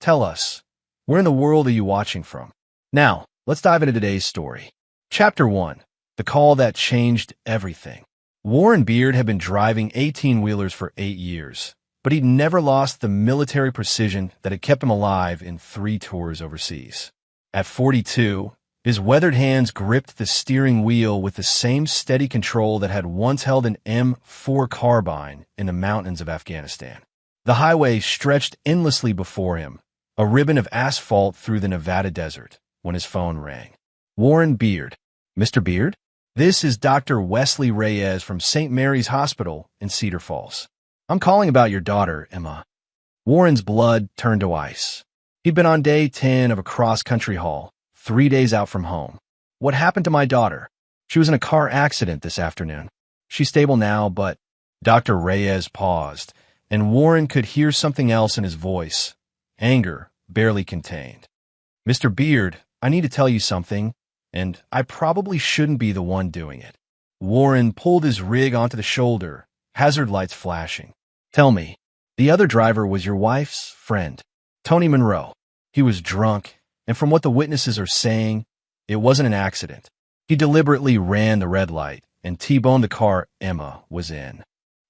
tell us, where in the world are you watching from? Now, let's dive into today's story. Chapter 1. The Call That Changed Everything. Warren Beard had been driving 18-wheelers for 8 years, but he'd never lost the military precision that had kept him alive in 3 tours overseas. At 42, his weathered hands gripped the steering wheel with the same steady control that had once held an M4 carbine in the mountains of Afghanistan. The highway stretched endlessly before him, a ribbon of asphalt through the Nevada desert, when his phone rang. Warren Beard. Mr. Beard? This is Dr. Wesley Reyes from St. Mary's Hospital in Cedar Falls. I'm calling about your daughter, Emma. Warren's blood turned to ice. He'd been on day 10 of a cross-country haul, 3 days out from home. What happened to my daughter? She was in a car accident this afternoon. She's stable now, but Dr. Reyes paused, and Warren could hear something else in his voice, anger barely contained. Mr. Beard, I need to tell you something, and I probably shouldn't be the one doing it. Warren pulled his rig onto the shoulder, hazard lights flashing. Tell me, the other driver was your wife's friend, Tony Monroe. He was drunk, and from what the witnesses are saying, it wasn't an accident. He deliberately ran the red light and T-boned the car Emma was in.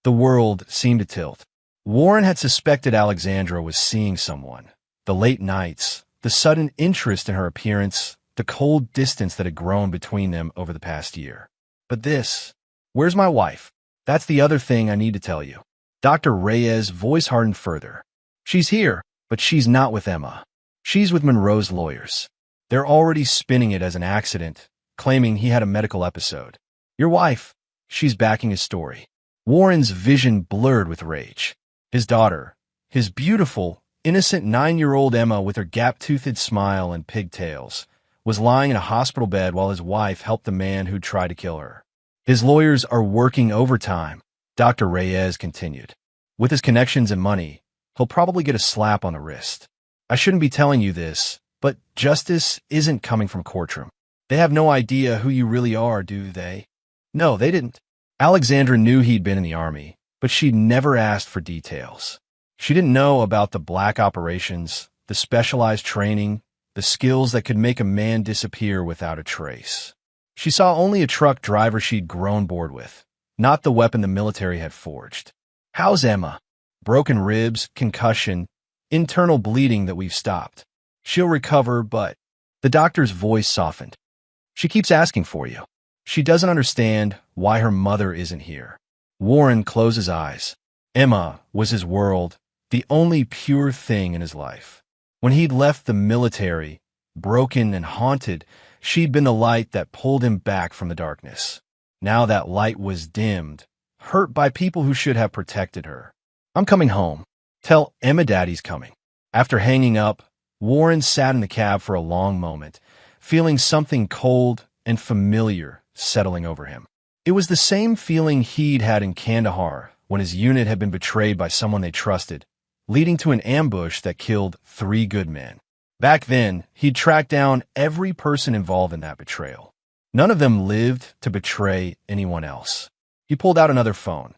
The world seemed to tilt. Warren had suspected Alexandra was seeing someone. The late nights, the sudden interest in her appearance, the cold distance that had grown between them over the past year. But this, where's my wife? That's the other thing I need to tell you. Dr. Reyes' voice hardened further. She's here, but she's not with Emma. She's with Monroe's lawyers. They're already spinning it as an accident, claiming he had a medical episode. Your wife, she's backing his story. Warren's vision blurred with rage. His daughter, his beautiful, innocent 9-year-old Emma with her gap-toothed smile and pigtails, was lying in a hospital bed while his wife helped the man who'd tried to kill her. His lawyers are working overtime, Dr. Reyes continued. With his connections and money, he'll probably get a slap on the wrist. I shouldn't be telling you this, but justice isn't coming from courtroom. They have no idea who you really are, do they? No, they didn't. Alexandra knew he'd been in the army, but she'd never asked for details. She didn't know about the black operations, the specialized training, the skills that could make a man disappear without a trace. She saw only a truck driver she'd grown bored with, not the weapon the military had forged. How's Emma? Broken ribs, concussion, internal bleeding that we've stopped. She'll recover, but the doctor's voice softened. She keeps asking for you. She doesn't understand why her mother isn't here. Warren closed his eyes. Emma was his world, the only pure thing in his life. When he'd left the military, broken and haunted, she'd been the light that pulled him back from the darkness. Now that light was dimmed, hurt by people who should have protected her. I'm coming home. Tell Emma Daddy's coming. After hanging up, Warren sat in the cab for a long moment, feeling something cold and familiar settling over him. It was the same feeling he'd had in Kandahar when his unit had been betrayed by someone they trusted, leading to an ambush that killed 3 good men. Back then, he'd tracked down every person involved in that betrayal. None of them lived to betray anyone else. He pulled out another phone,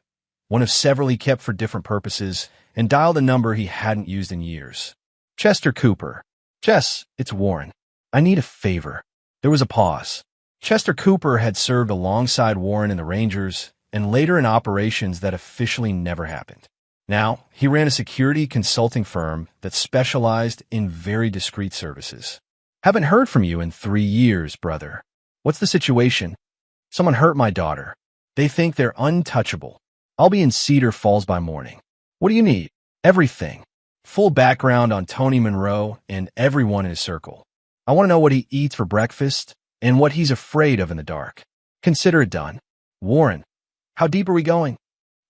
one of several he kept for different purposes, and dialed a number he hadn't used in years. Chester Cooper. Chess, it's Warren. I need a favor. There was a pause. Chester Cooper had served alongside Warren in the Rangers and later in operations that officially never happened. Now, he ran a security consulting firm that specialized in very discreet services. Haven't heard from you in 3 years, brother. What's the situation? Someone hurt my daughter. They think they're untouchable. I'll be in Cedar Falls by morning. What do you need? Everything. Full background on Tony Monroe and everyone in his circle. I want to know what he eats for breakfast and what he's afraid of in the dark. Consider it done. Warren, how deep are we going?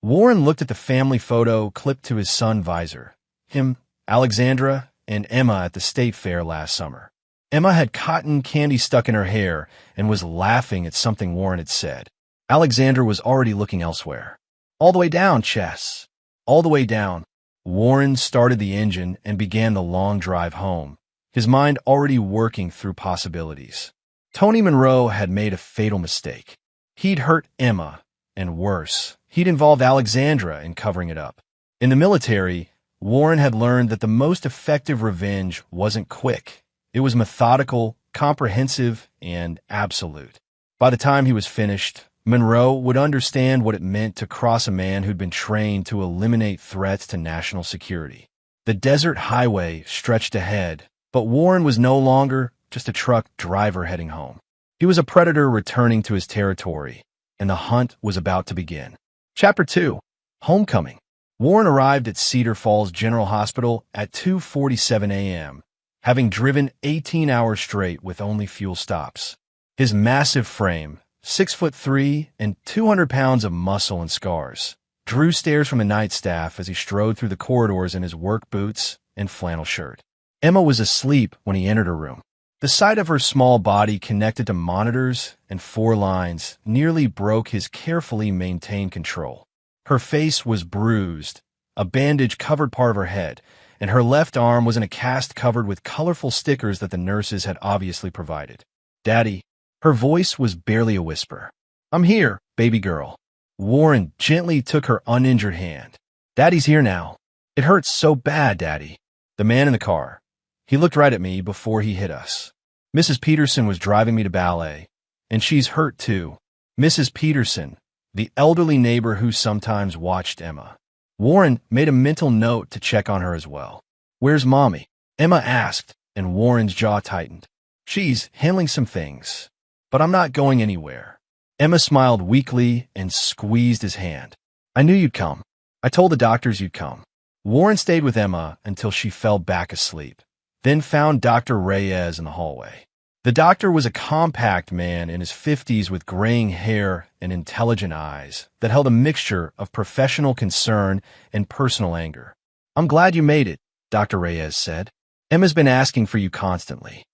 Warren looked at the family photo clipped to his son visor. Him, Alexandra, and Emma at the state fair last summer. Emma had cotton candy stuck in her hair and was laughing at something Warren had said. Alexandra was already looking elsewhere. All the way down, Chess. All the way down. Warren started the engine and began the long drive home, his mind already working through possibilities. Tony Monroe had made a fatal mistake. He'd hurt Emma, and worse, he'd involved Alexandra in covering it up. In the military, Warren had learned that the most effective revenge wasn't quick. It was methodical, comprehensive, and absolute. By the time he was finished, Monroe would understand what it meant to cross a man who'd been trained to eliminate threats to national security. The desert highway stretched ahead, but Warren was no longer just a truck driver heading home. He was a predator returning to his territory, and the hunt was about to begin. Chapter 2. Homecoming. Warren arrived at Cedar Falls General Hospital at 2:47 a.m., having driven 18 hours straight with only fuel stops. His massive frame, 6'3" and 200 pounds of muscle and scars, drew stares from the night staff as he strode through the corridors in his work boots and flannel shirt. Emma was asleep when he entered her room. The sight of her small body connected to monitors and 4 lines nearly broke his carefully maintained control. Her face was bruised, a bandage covered part of her head, and her left arm was in a cast covered with colorful stickers that the nurses had obviously provided. "Daddy." Her voice was barely a whisper. "I'm here, baby girl." Warren gently took her uninjured hand. "Daddy's here now." "It hurts so bad, Daddy." The man in the car. He looked right at me before he hit us. "Mrs. Peterson was driving me to ballet, and she's hurt too." Mrs. Peterson, the elderly neighbor who sometimes watched Emma. Warren made a mental note to check on her as well. "Where's Mommy?" Emma asked, and Warren's jaw tightened. "She's handling some things, but I'm not going anywhere." Emma smiled weakly and squeezed his hand. "I knew you'd come. I told the doctors you'd come." Warren stayed with Emma until she fell back asleep, then found Dr. Reyes in the hallway. The doctor was a compact man in his 50s with graying hair and intelligent eyes that held a mixture of professional concern and personal anger. "I'm glad you made it," Dr. Reyes said. "Emma's been asking for you constantly.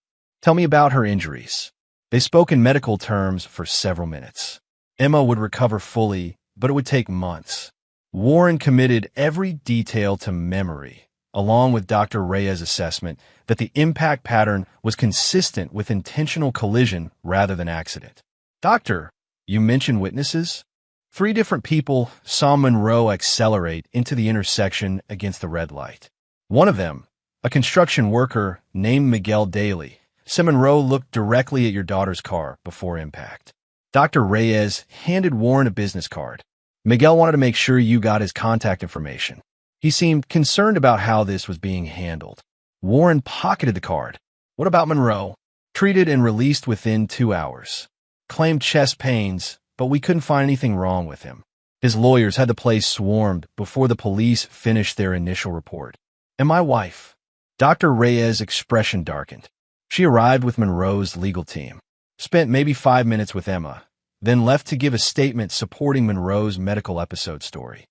Tell me about her injuries." They spoke in medical terms for several minutes. Emma would recover fully, but it would take months. Warren committed every detail to memory, along with Dr. Reyes' assessment that the impact pattern was consistent with intentional collision rather than accident. "Doctor, you mentioned witnesses?" 3 different people saw Monroe accelerate into the intersection against the red light. One of them, a construction worker named Miguel Daly, said Monroe looked directly at your daughter's car before impact. Dr. Reyes handed Warren a business card. "Miguel wanted to make sure you got his contact information. He seemed concerned about how this was being handled." Warren pocketed the card. "What about Monroe?" "Treated and released within 2 hours. Claimed chest pains, but we couldn't find anything wrong with him. His lawyers had the place swarmed before the police finished their initial report." "And my wife?" Dr. Reyes' expression darkened. "She arrived with Monroe's legal team. Spent maybe 5 minutes with Emma, then left to give a statement supporting Monroe's medical episode story."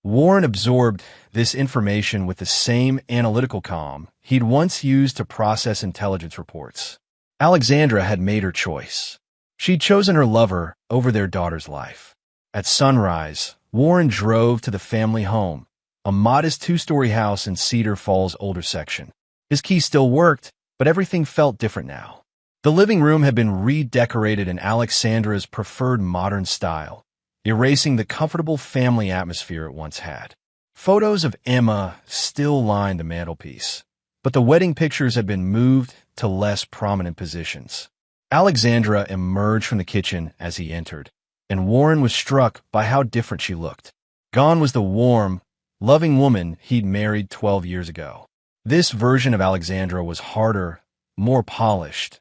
Warren absorbed this information with the same analytical calm he'd once used to process intelligence reports. Alexandra had made her choice. She'd chosen her lover over their daughter's life. At sunrise, Warren drove to the family home, a modest 2-story house in Cedar Falls' older section. His key still worked, but everything felt different now. The living room had been redecorated in Alexandra's preferred modern style, erasing the comfortable family atmosphere it once had. Photos of Emma still lined the mantelpiece, but the wedding pictures had been moved to less prominent positions. Alexandra emerged from the kitchen as he entered, and Warren was struck by how different she looked. Gone was the warm, loving woman he'd married 12 years ago. This version of Alexandra was harder, more polished,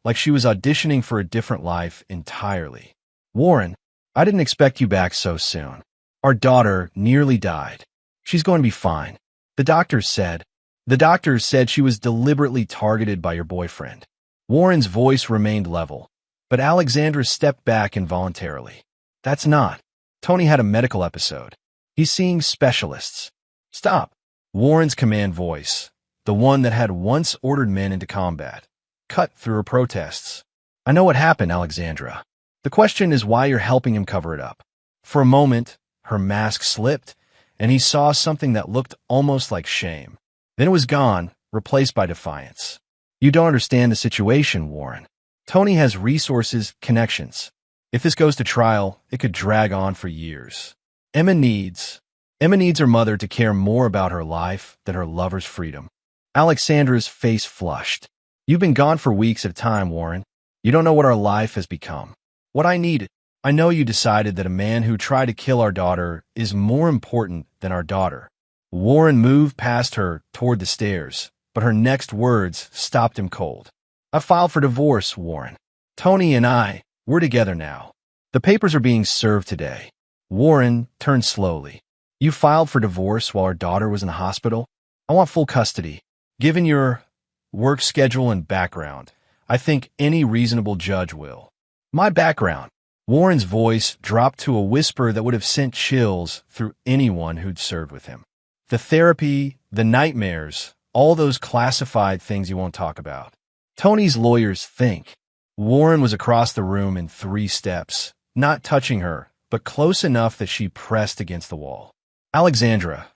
like she was auditioning for a different life entirely. "Warren, I didn't expect you back so soon. Our daughter nearly died. She's going to be fine." The doctors said she was deliberately targeted by your boyfriend. Warren's voice remained level, but Alexandra stepped back involuntarily. "That's not. Tony had a medical episode. He's seeing specialists." "Stop." Warren's command voice, the one that had once ordered men into combat, cut through her protests. "I know what happened, Alexandra. The question is why you're helping him cover it up." For a moment, her mask slipped, and he saw something that looked almost like shame. Then it was gone, replaced by defiance. "You don't understand the situation, Warren. Tony has resources, connections. If this goes to trial, it could drag on for years. Emma needs..." Emma needs her mother to care more about her life than her lover's freedom. Alexandra's face flushed. You've been gone for weeks at a time, Warren. You don't know what our life has become. What I needed. I know you decided that a man who tried to kill our daughter is more important than our daughter. Warren moved past her toward the stairs, but her next words stopped him cold. I filed for divorce, Warren. Tony and I, we're together now. The papers are being served today. Warren turned slowly. You filed for divorce while our daughter was in the hospital? I want full custody. Given your work schedule and background, I think any reasonable judge will. My background. Warren's voice dropped to a whisper that would have sent chills through anyone who'd served with him. The therapy, the nightmares, all those classified things you won't talk about. Tony's lawyers think. Warren was across the room in 3 steps, not touching her, but close enough that she pressed against the wall. Alexandra,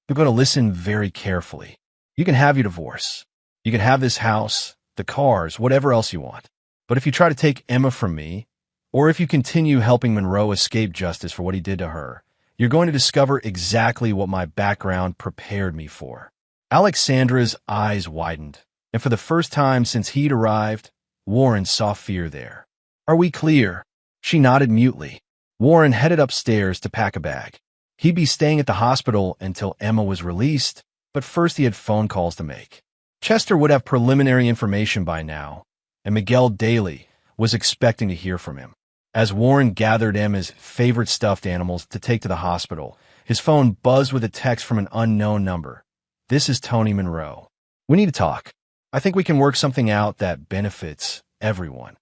you're going to listen very carefully. You can have your divorce. You can have this house, the cars, whatever else you want. But if you try to take Emma from me, or if you continue helping Monroe escape justice for what he did to her, you're going to discover exactly what my background prepared me for. Alexandra's eyes widened, and for the first time since he'd arrived, Warren saw fear there. Are we clear? She nodded mutely. Warren headed upstairs to pack a bag. He'd be staying at the hospital until Emma was released, but first he had phone calls to make. Chester would have preliminary information by now, and Miguel Daly was expecting to hear from him. As Warren gathered Emma's favorite stuffed animals to take to the hospital, his phone buzzed with a text from an unknown number. This is Tony Monroe. We need to talk. I think we can work something out that benefits everyone.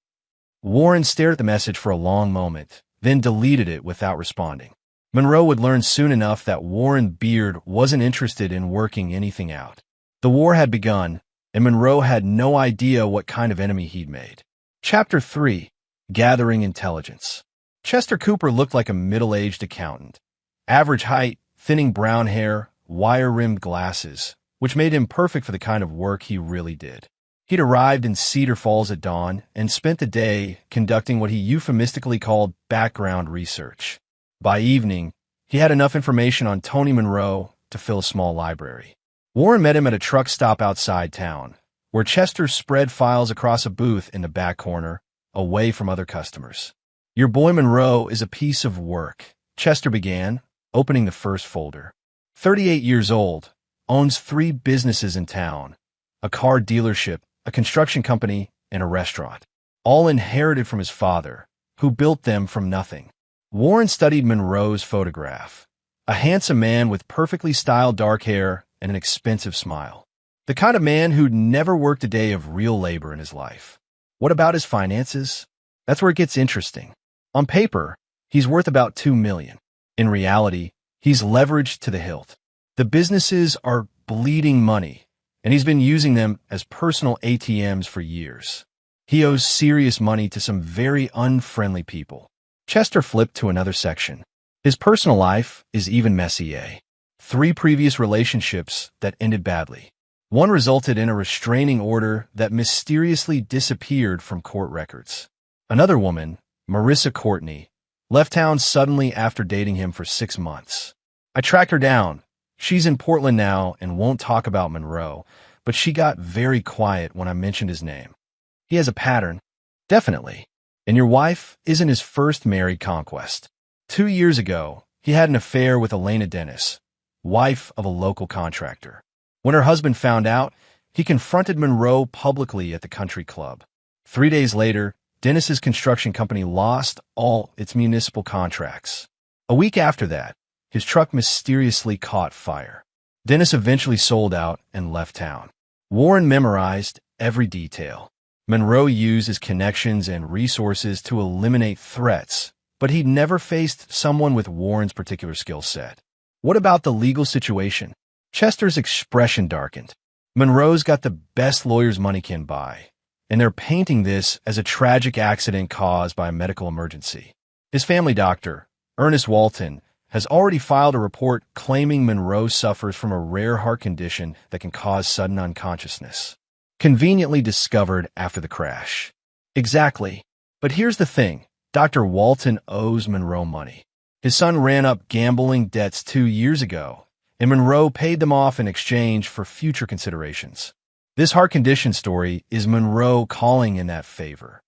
Warren stared at the message for a long moment, then deleted it without responding. Monroe would learn soon enough that Warren Beard wasn't interested in working anything out. The war had begun, and Monroe had no idea what kind of enemy he'd made. Chapter 3. Gathering Intelligence. Chester Cooper looked like a middle-aged accountant. Average height, thinning brown hair, wire-rimmed glasses, which made him perfect for the kind of work he really did. He'd arrived in Cedar Falls at dawn and spent the day conducting what he euphemistically called background research. By evening, he had enough information on Tony Monroe to fill a small library. Warren met him at a truck stop outside town, where Chester spread files across a booth in the back corner, away from other customers. Your boy Monroe is a piece of work, Chester began, opening the first folder. 38 years old, owns 3 businesses in town, a car dealership, a construction company, and a restaurant, all inherited from his father, who built them from nothing. Warren studied Monroe's photograph, a handsome man with perfectly styled dark hair and an expensive smile. The kind of man who'd never worked a day of real labor in his life. What about his finances? That's where it gets interesting. On paper, he's worth about $2 million. In reality, he's leveraged to the hilt. The businesses are bleeding money, and he's been using them as personal ATMs for years. He owes serious money to some very unfriendly people. Chester flipped to another section. His personal life is even messier. 3 previous relationships that ended badly. One resulted in a restraining order that mysteriously disappeared from court records. Another woman, Marissa Courtney, left town suddenly after dating him for 6 months. I tracked her down. She's in Portland now and won't talk about Monroe, but she got very quiet when I mentioned his name. He has a pattern. Definitely. And your wife isn't his first married conquest. 2 years ago, he had an affair with Elena Dennis, wife of a local contractor. When her husband found out, he confronted Monroe publicly at the country club. 3 days later, Dennis's construction company lost all its municipal contracts. A week after that, his truck mysteriously caught fire. Dennis eventually sold out and left town. Warren memorized every detail. Monroe used his connections and resources to eliminate threats, but he'd never faced someone with Warren's particular skill set. What about the legal situation? Chester's expression darkened. Monroe's got the best lawyers money can buy, and they're painting this as a tragic accident caused by a medical emergency. His family doctor, Ernest Walton, has already filed a report claiming Monroe suffers from a rare heart condition that can cause sudden unconsciousness. Conveniently discovered after the crash. Exactly. But here's the thing. Dr. Walton owes Monroe money. His son ran up gambling debts 2 years ago, and Monroe paid them off in exchange for future considerations. This heart condition story is Monroe calling in that favor.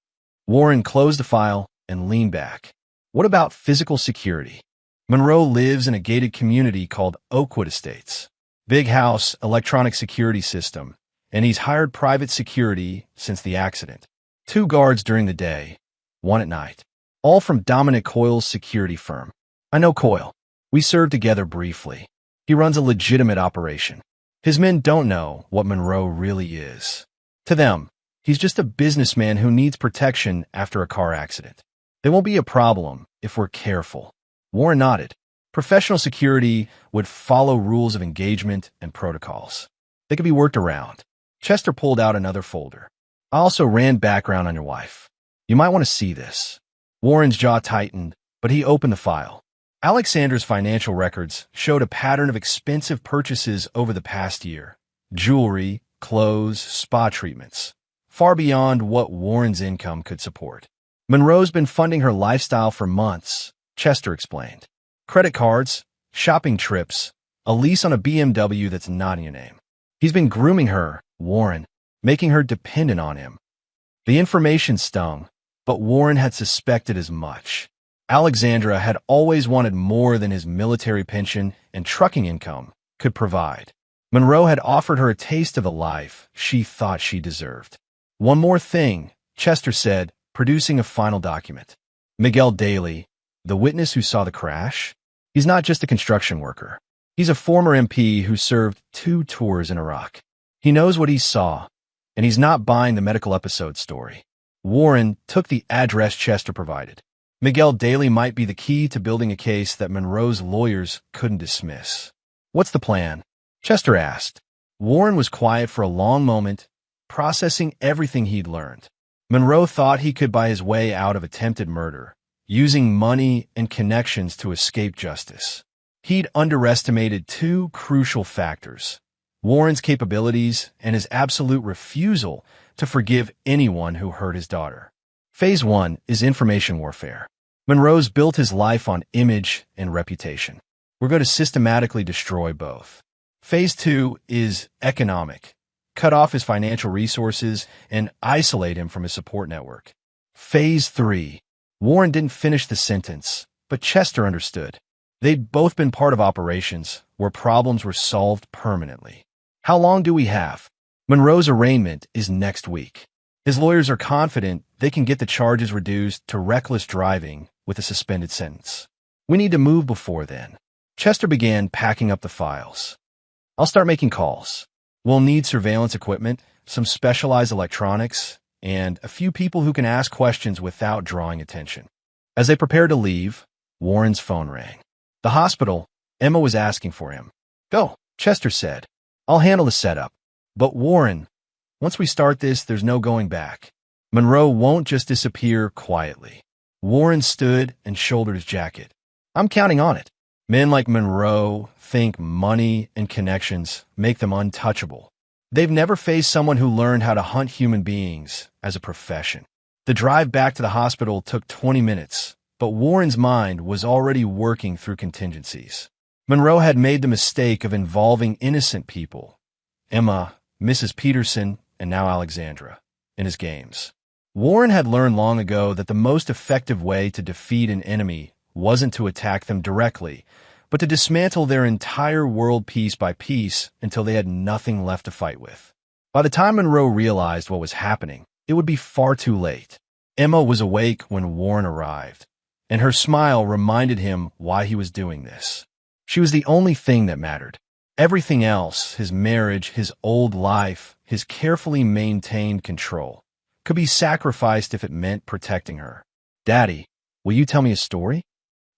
Warren closed the file and leaned back. What about physical security? Monroe lives in a gated community called Oakwood Estates. Big house, electronic security system, and he's hired private security since the accident. 2 guards during the day, 1 at night. All from Dominic Coyle's security firm. I know Coyle. We served together briefly. He runs a legitimate operation. His men don't know what Monroe really is. To them, he's just a businessman who needs protection after a car accident. They won't be a problem if we're careful. Warren nodded. Professional security would follow rules of engagement and protocols. They could be worked around. Chester pulled out another folder. I also ran background on your wife. You might want to see this. Warren's jaw tightened, but he opened the file. Alexandra's financial records showed a pattern of expensive purchases over the past year. Jewelry, clothes, spa treatments. Far beyond what Warren's income could support. Monroe's been funding her lifestyle for months, Chester explained. Credit cards, shopping trips, a lease on a BMW that's not in your name. He's been grooming her, Warren, making her dependent on him. The information stung, but Warren had suspected as much. Alexandra had always wanted more than his military pension and trucking income could provide. Monroe had offered her a taste of the life she thought she deserved. One more thing, Chester said, producing a final document. Miguel Daly, the witness who saw the crash? He's not just a construction worker. He's a former MP who served 2 tours in Iraq. He knows what he saw, and he's not buying the medical episode story. Warren took the address Chester provided. Miguel Daly might be the key to building a case that Monroe's lawyers couldn't dismiss. What's the plan? Chester asked. Warren was quiet for a long moment, processing everything he'd learned. Monroe thought he could buy his way out of attempted murder, using money and connections to escape justice. He'd underestimated 2 crucial factors: Warren's capabilities and his absolute refusal to forgive anyone who hurt his daughter. Phase 1 is information warfare. Monroe's built his life on image and reputation. We're going to systematically destroy both. Phase 2 is economic. Cut off his financial resources and isolate him from his support network. Phase 3. Warren didn't finish the sentence, but Chester understood. They'd both been part of operations where problems were solved permanently. How long do we have? Monroe's arraignment is next week. His lawyers are confident they can get the charges reduced to reckless driving with a suspended sentence. We need to move before then. Chester began packing up the files. I'll start making calls. We'll need surveillance equipment, some specialized electronics, and a few people who can ask questions without drawing attention. As they prepared to leave, Warren's phone rang. The hospital, Emma was asking for him. Go, Chester said. I'll handle the setup. But Warren, once we start this, there's no going back. Monroe won't just disappear quietly. Warren stood and shouldered his jacket. I'm counting on it. Men like Monroe think money and connections make them untouchable. They've never faced someone who learned how to hunt human beings as a profession. The drive back to the hospital took 20 minutes, but Warren's mind was already working through contingencies. Monroe had made the mistake of involving innocent people, Emma, Mrs. Peterson, and now Alexandra, in his games. Warren had learned long ago that the most effective way to defeat an enemy wasn't to attack them directly, but to dismantle their entire world piece by piece until they had nothing left to fight with. By the time Monroe realized what was happening, it would be far too late. Emma was awake when Warren arrived, and her smile reminded him why he was doing this. She was the only thing that mattered. Everything else, his marriage, his old life, his carefully maintained control, could be sacrificed if it meant protecting her. Daddy, will you tell me a story?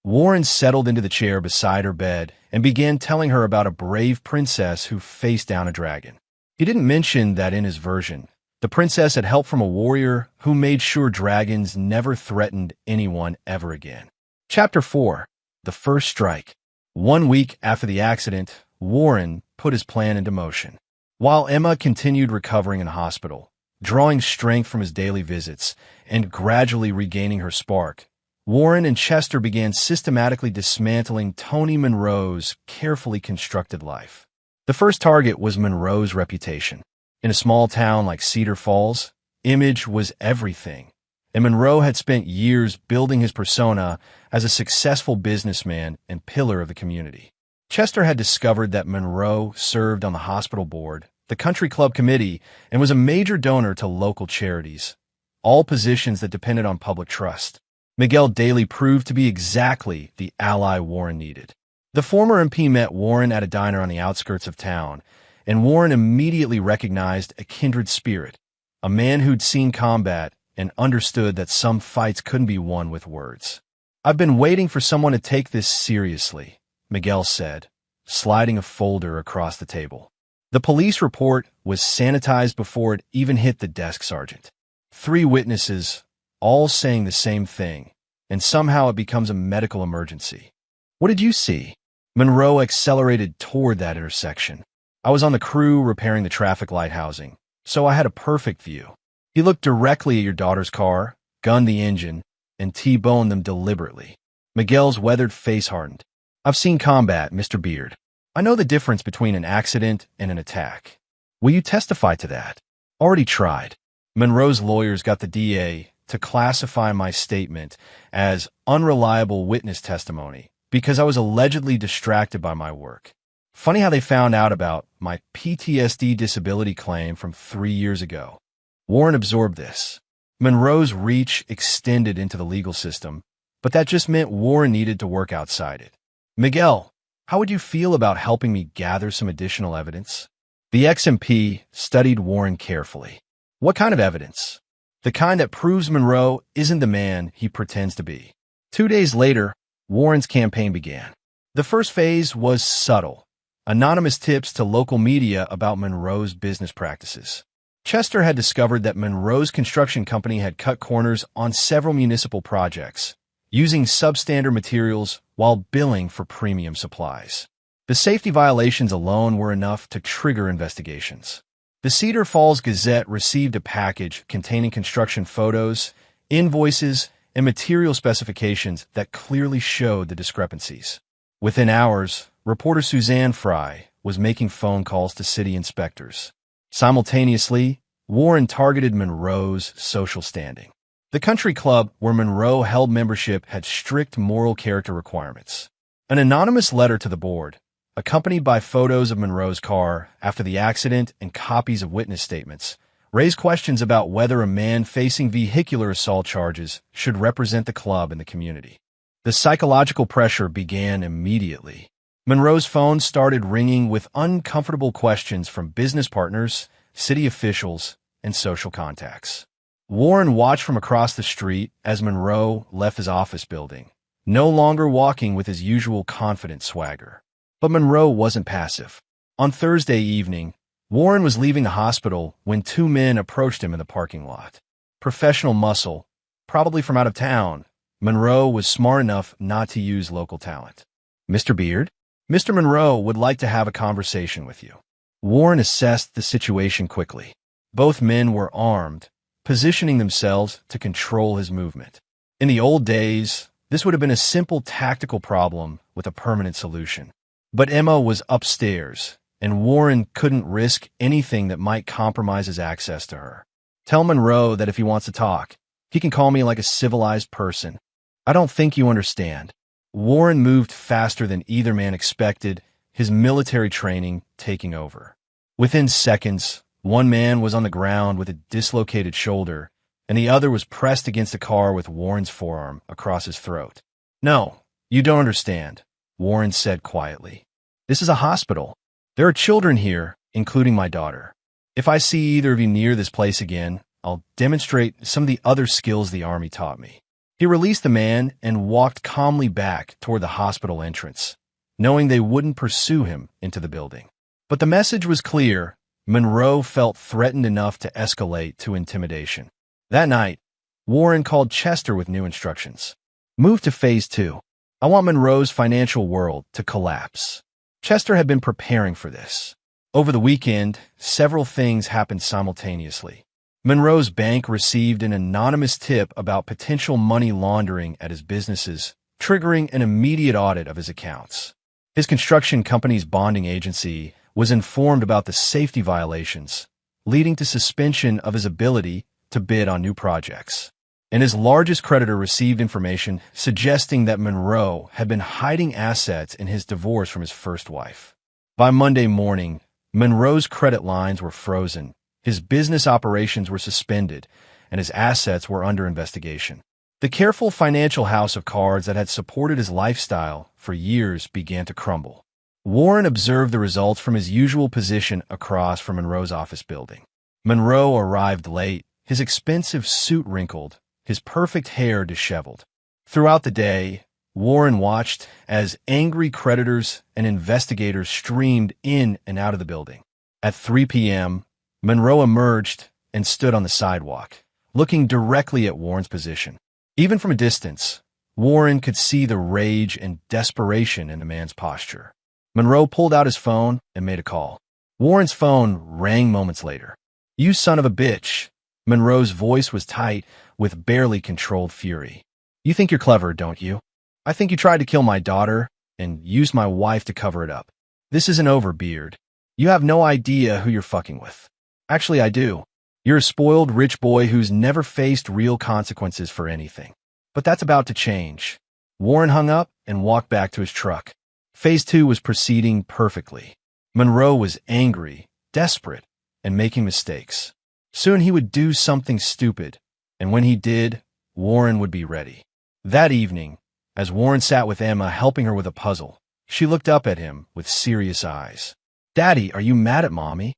Warren settled into the chair beside her bed and began telling her about a brave princess who faced down a dragon. He didn't mention that in his version, the princess had help from a warrior who made sure dragons never threatened anyone ever again. Chapter 4. The First Strike. 1 week after the accident, Warren put his plan into motion. While Emma continued recovering in hospital, drawing strength from his daily visits, and gradually regaining her spark, Warren and Chester began systematically dismantling Tony Monroe's carefully constructed life. The first target was Monroe's reputation. In a small town like Cedar Falls, image was everything, and Monroe had spent years building his persona as a successful businessman and pillar of the community. Chester had discovered that Monroe served on the hospital board, the country club committee, and was a major donor to local charities, all positions that depended on public trust. Miguel Daly proved to be exactly the ally Warren needed. The former MP met Warren at a diner on the outskirts of town, and Warren immediately recognized a kindred spirit, a man who'd seen combat and understood that some fights couldn't be won with words. "I've been waiting for someone to take this seriously," Miguel said, sliding a folder across the table. The police report was sanitized before it even hit the desk sergeant. 3 witnesses, all saying the same thing, and somehow it becomes a medical emergency. "What did you see?" Monroe accelerated toward that intersection. "I was on the crew repairing the traffic light housing, so I had a perfect view. He looked directly at your daughter's car, gunned the engine, and T-boned them deliberately." Miguel's weathered face hardened. "I've seen combat, Mr. Beard. I know the difference between an accident and an attack. Will you testify to that?" "Already tried." Monroe's lawyers got the DA to classify my statement as unreliable witness testimony because I was allegedly distracted by my work. Funny how they found out about my PTSD disability claim from 3 years ago. Warren absorbed this. Monroe's reach extended into the legal system, but that just meant Warren needed to work outside it. "Miguel, how would you feel about helping me gather some additional evidence?" The ex-MP studied Warren carefully. "What kind of evidence?" "The kind that proves Monroe isn't the man he pretends to be." 2 days later, Warren's campaign began. The first phase was subtle. Anonymous tips to local media about Monroe's business practices. Chester had discovered that Monroe's construction company had cut corners on several municipal projects, using substandard materials while billing for premium supplies. The safety violations alone were enough to trigger investigations. The Cedar Falls Gazette received a package containing construction photos, invoices, and material specifications that clearly showed the discrepancies. Within hours, reporter Suzanne Fry was making phone calls to city inspectors. Simultaneously, Warren targeted Monroe's social standing. The country club where Monroe held membership had strict moral character requirements. An anonymous letter to the board, accompanied by photos of Monroe's car after the accident and copies of witness statements, raised questions about whether a man facing vehicular assault charges should represent the club in the community. The psychological pressure began immediately. Monroe's phone started ringing with uncomfortable questions from business partners, city officials, and social contacts. Warren watched from across the street as Monroe left his office building, no longer walking with his usual confident swagger. But Monroe wasn't passive. On Thursday evening, Warren was leaving the hospital when 2 men approached him in the parking lot. Professional muscle, probably from out of town, Monroe was smart enough not to use local talent. "Mr. Beard, Mr. Monroe would like to have a conversation with you." Warren assessed the situation quickly. Both men were armed, positioning themselves to control his movement. In the old days, this would have been a simple tactical problem with a permanent solution. But Emma was upstairs, and Warren couldn't risk anything that might compromise his access to her. "Tell Monroe that if he wants to talk, he can call me like a civilized person. I don't think you understand." Warren moved faster than either man expected, his military training taking over. Within seconds, one man was on the ground with a dislocated shoulder, and the other was pressed against a car with Warren's forearm across his throat. "No, you don't understand," Warren said quietly. "This is a hospital. There are children here, including my daughter. If I see either of you near this place again, I'll demonstrate some of the other skills the Army taught me." He released the man and walked calmly back toward the hospital entrance, knowing they wouldn't pursue him into the building. But the message was clear. Monroe felt threatened enough to escalate to intimidation. That night, Warren called Chester with new instructions. "Move to Phase 2. I want Monroe's financial world to collapse." Chester had been preparing for this. Over the weekend, several things happened simultaneously. Monroe's bank received an anonymous tip about potential money laundering at his businesses, triggering an immediate audit of his accounts. His construction company's bonding agency was informed about the safety violations, leading to suspension of his ability to bid on new projects. And his largest creditor received information suggesting that Monroe had been hiding assets in his divorce from his first wife. By Monday morning, Monroe's credit lines were frozen, his business operations were suspended, and his assets were under investigation. The careful financial house of cards that had supported his lifestyle for years began to crumble. Warren observed the results from his usual position across from Monroe's office building. Monroe arrived late, his expensive suit wrinkled, his perfect hair disheveled. Throughout the day, Warren watched as angry creditors and investigators streamed in and out of the building. At 3 p.m., Monroe emerged and stood on the sidewalk, looking directly at Warren's position. Even from a distance, Warren could see the rage and desperation in the man's posture. Monroe pulled out his phone and made a call. Warren's phone rang moments later. "You son of a bitch." Monroe's voice was tight, with barely controlled fury. "You think you're clever, don't you? I think you tried to kill my daughter and used my wife to cover it up. This isn't over, Beard. You have no idea who you're fucking with." "Actually, I do. You're a spoiled rich boy who's never faced real consequences for anything. But that's about to change." Warren hung up and walked back to his truck. Phase 2 was proceeding perfectly. Monroe was angry, desperate, and making mistakes. Soon he would do something stupid, and when he did, Warren would be ready. That evening, as Warren sat with Emma helping her with a puzzle, she looked up at him with serious eyes. "Daddy, are you mad at Mommy?"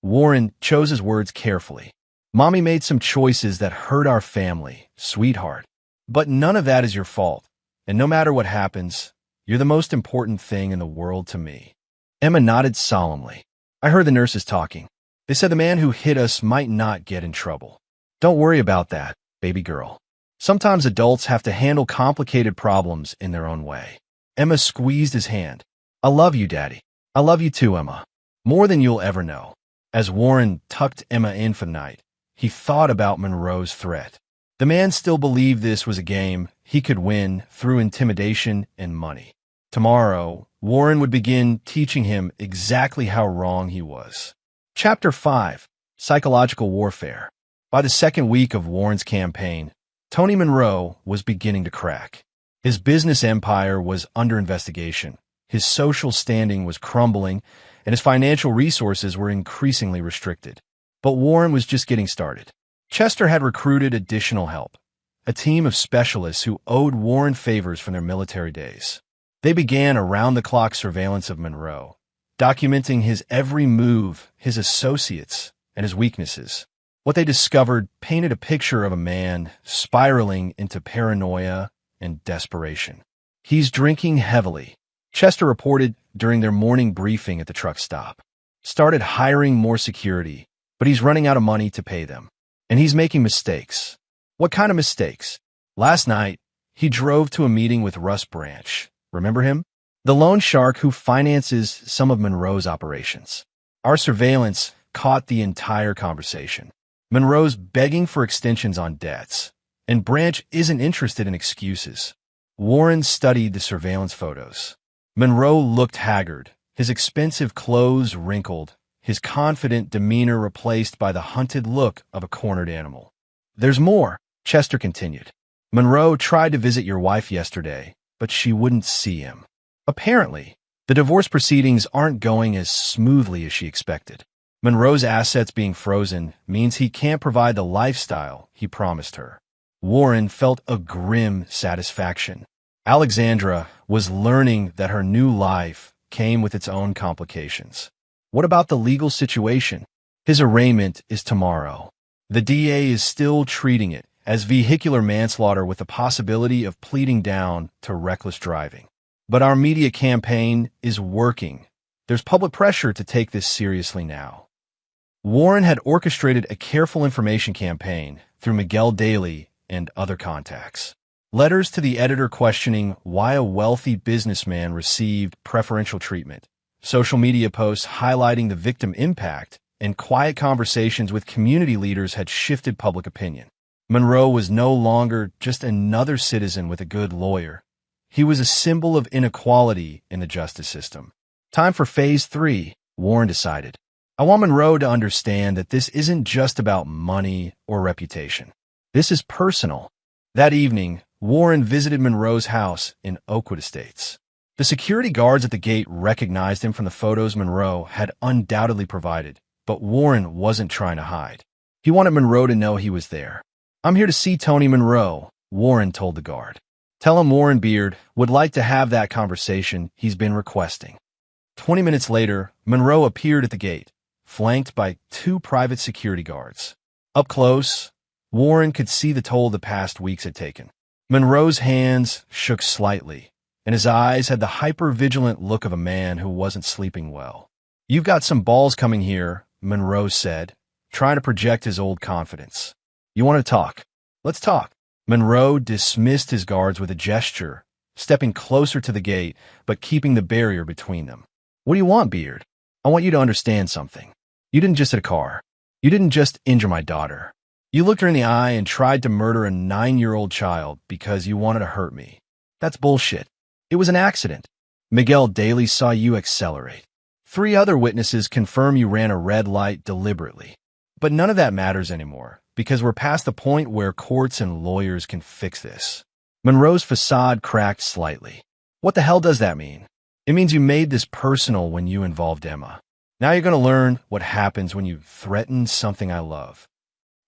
Warren chose his words carefully. "Mommy made some choices that hurt our family, sweetheart. But none of that is your fault, and no matter what happens, you're the most important thing in the world to me." Emma nodded solemnly. "I heard the nurses talking. They said the man who hit us might not get in trouble. Don't worry about that, baby girl. Sometimes adults have to handle complicated problems in their own way." Emma squeezed his hand. "I love you, Daddy. I love you too, Emma. More than you'll ever know." As Warren tucked Emma in for the night, he thought about Monroe's threat. The man still believed this was a game he could win through intimidation and money. Tomorrow, Warren would begin teaching him exactly how wrong he was. Chapter 5: Psychological Warfare. By the second week of Warren's campaign, Tony Monroe was beginning to crack. His business empire was under investigation, his social standing was crumbling, and his financial resources were increasingly restricted. But Warren was just getting started. Chester had recruited additional help, a team of specialists who owed Warren favors from their military days. They began around-the-clock surveillance of Monroe, documenting his every move, his associates, and his weaknesses. What they discovered painted a picture of a man spiraling into paranoia and desperation. "He's drinking heavily," Chester reported during their morning briefing at the truck stop. "Started hiring more security, but he's running out of money to pay them. And he's making mistakes." "What kind of mistakes?" "Last night, he drove to a meeting with Russ Branch. Remember him? The loan shark who finances some of Monroe's operations. Our surveillance caught the entire conversation. Monroe's begging for extensions on debts, and Branch isn't interested in excuses." Warren studied the surveillance photos. Monroe looked haggard, his expensive clothes wrinkled, his confident demeanor replaced by the hunted look of a cornered animal. "There's more," Chester continued. "Monroe tried to visit your wife yesterday, but she wouldn't see him. Apparently, the divorce proceedings aren't going as smoothly as she expected. Monroe's assets being frozen means he can't provide the lifestyle he promised her." Warren felt a grim satisfaction. Alexandra was learning that her new life came with its own complications. What about the legal situation? His arraignment is tomorrow. The DA is still treating it as vehicular manslaughter with the possibility of pleading down to reckless driving. But our media campaign is working. There's public pressure to take this seriously now. Warren had orchestrated a careful information campaign through Miguel Daly and other contacts. Letters to the editor questioning why a wealthy businessman received preferential treatment. Social media posts highlighting the victim impact and quiet conversations with community leaders had shifted public opinion. Monroe was no longer just another citizen with a good lawyer. He was a symbol of inequality in the justice system. Time for Phase 3, Warren decided. I want Monroe to understand that this isn't just about money or reputation. This is personal. That evening, Warren visited Monroe's house in Oakwood Estates. The security guards at the gate recognized him from the photos Monroe had undoubtedly provided, but Warren wasn't trying to hide. He wanted Monroe to know he was there. "I'm here to see Tony Monroe," Warren told the guard. "Tell him Warren Beard would like to have that conversation he's been requesting." 20 minutes later, Monroe appeared at the gate, flanked by 2 private security guards. Up close, Warren could see the toll the past weeks had taken. Monroe's hands shook slightly, and his eyes had the hyper-vigilant look of a man who wasn't sleeping well. "You've got some balls coming here," Monroe said, trying to project his old confidence. "You want to talk? Let's talk." Monroe dismissed his guards with a gesture, stepping closer to the gate, but keeping the barrier between them. "What do you want, Beard? I want you to understand something. You didn't just hit a car. You didn't just injure my daughter. You looked her in the eye and tried to murder a 9-year-old child because you wanted to hurt me. That's bullshit. It was an accident. Miguel Daly saw you accelerate. 3 other witnesses confirm you ran a red light deliberately. But none of that matters anymore, because we're past the point where courts and lawyers can fix this." Monroe's facade cracked slightly. "What the hell does that mean?" "It means you made this personal when you involved Emma. Now you're going to learn what happens when you threaten something I love."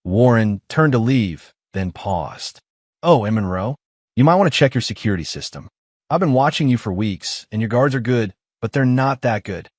Warren turned to leave, then paused. "Oh, and Monroe, you might want to check your security system. I've been watching you for weeks, and your guards are good, but they're not that good."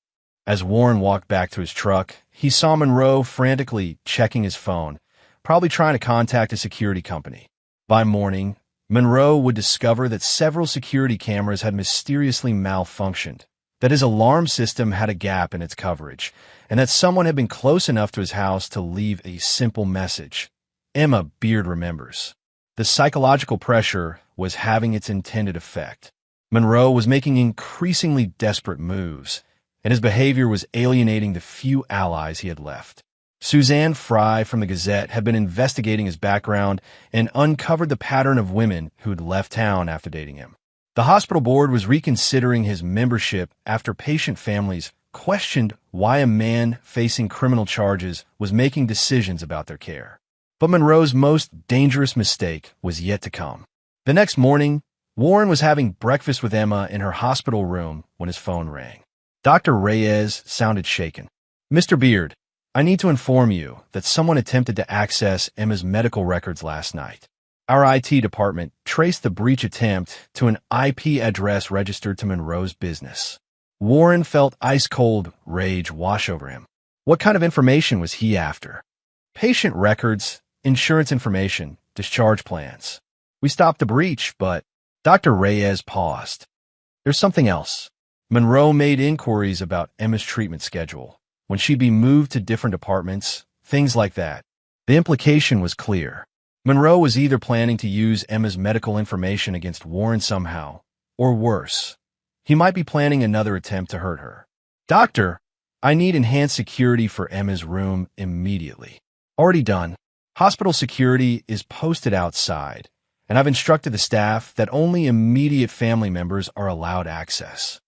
As Warren walked back to his truck, he saw Monroe frantically checking his phone, probably trying to contact a security company. By morning, Monroe would discover that several security cameras had mysteriously malfunctioned, that his alarm system had a gap in its coverage, and that someone had been close enough to his house to leave a simple message. "Emma Beard remembers." The psychological pressure was having its intended effect. Monroe was making increasingly desperate moves, and his behavior was alienating the few allies he had left. Suzanne Fry from the Gazette had been investigating his background and uncovered the pattern of women who'd left town after dating him. The hospital board was reconsidering his membership after patient families questioned why a man facing criminal charges was making decisions about their care. But Monroe's most dangerous mistake was yet to come. The next morning, Warren was having breakfast with Emma in her hospital room when his phone rang. Dr. Reyes sounded shaken. "Mr. Beard, I need to inform you that someone attempted to access Emma's medical records last night. Our IT department traced the breach attempt to an IP address registered to Monroe's business." Warren felt ice-cold rage wash over him. What kind of information was he after? Patient records, insurance information, discharge plans. "We stopped the breach, but—" Dr. Reyes paused. "There's something else." Monroe made inquiries about Emma's treatment schedule, when she'd be moved to different departments, things like that. The implication was clear. Monroe was either planning to use Emma's medical information against Warren somehow, or worse, he might be planning another attempt to hurt her. "Doctor, I need enhanced security for Emma's room immediately." "Already done. Hospital security is posted outside, and I've instructed the staff that only immediate family members are allowed access."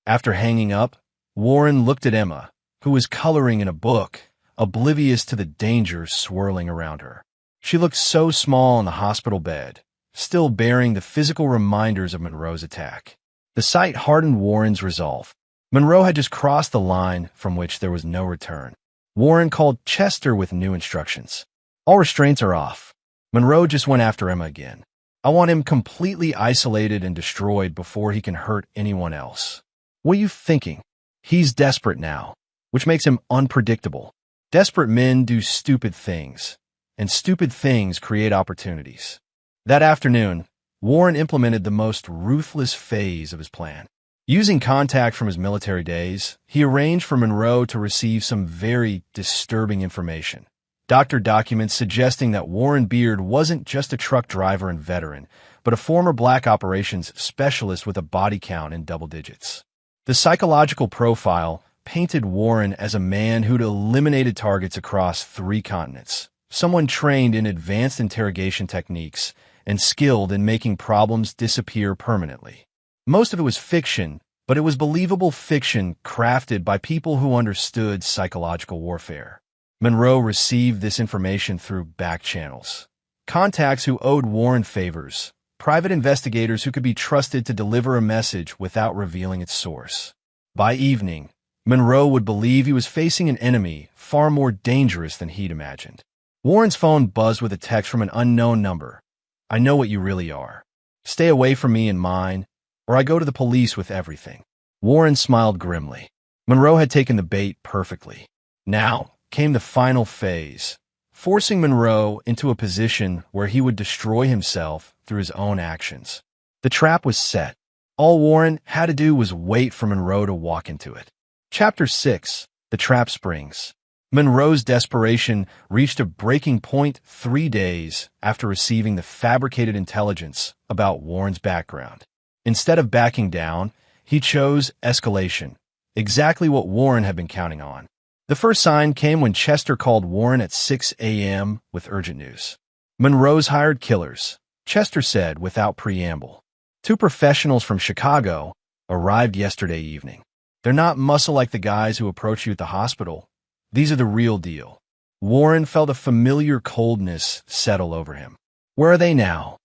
After hanging up, Warren looked at Emma, who was coloring in a book, oblivious to the dangers swirling around her. She looked so small in the hospital bed, still bearing the physical reminders of Monroe's attack. The sight hardened Warren's resolve. Monroe had just crossed the line from which there was no return. Warren called Chester with new instructions. "All restraints are off. Monroe just went after Emma again. I want him completely isolated and destroyed before he can hurt anyone else." "What are you thinking? He's desperate now, which makes him unpredictable. Desperate men do stupid things, and stupid things create opportunities." That afternoon, Warren implemented the most ruthless phase of his plan. Using contact from his military days, he arranged for Monroe to receive some very disturbing information. Doctor documents suggesting that Warren Beard wasn't just a truck driver and veteran, but a former black operations specialist with a body count in double digits. The psychological profile painted Warren as a man who'd eliminated targets across 3 continents, someone trained in advanced interrogation techniques and skilled in making problems disappear permanently. Most of it was fiction, but it was believable fiction crafted by people who understood psychological warfare. Monroe received this information through back channels, contacts who owed Warren favors, private investigators who could be trusted to deliver a message without revealing its source. By evening, Monroe would believe he was facing an enemy far more dangerous than he'd imagined. Warren's phone buzzed with a text from an unknown number. "I know what you really are. Stay away from me and mine, or I go to the police with everything." Warren smiled grimly. Monroe had taken the bait perfectly. Now came the final phase, forcing Monroe into a position where he would destroy himself through his own actions. The trap was set. All Warren had to do was wait for Monroe to walk into it. Chapter 6. The Trap Springs. Monroe's desperation reached a breaking point 3 days after receiving the fabricated intelligence about Warren's background. Instead of backing down, he chose escalation, exactly what Warren had been counting on. The first sign came when Chester called Warren at 6 a.m. with urgent news. "Monroe's hired killers," Chester said without preamble. "2 professionals from Chicago arrived yesterday evening. They're not muscle like the guys who approached you at the hospital. These are the real deal." Warren felt a familiar coldness settle over him. "Where are they now?"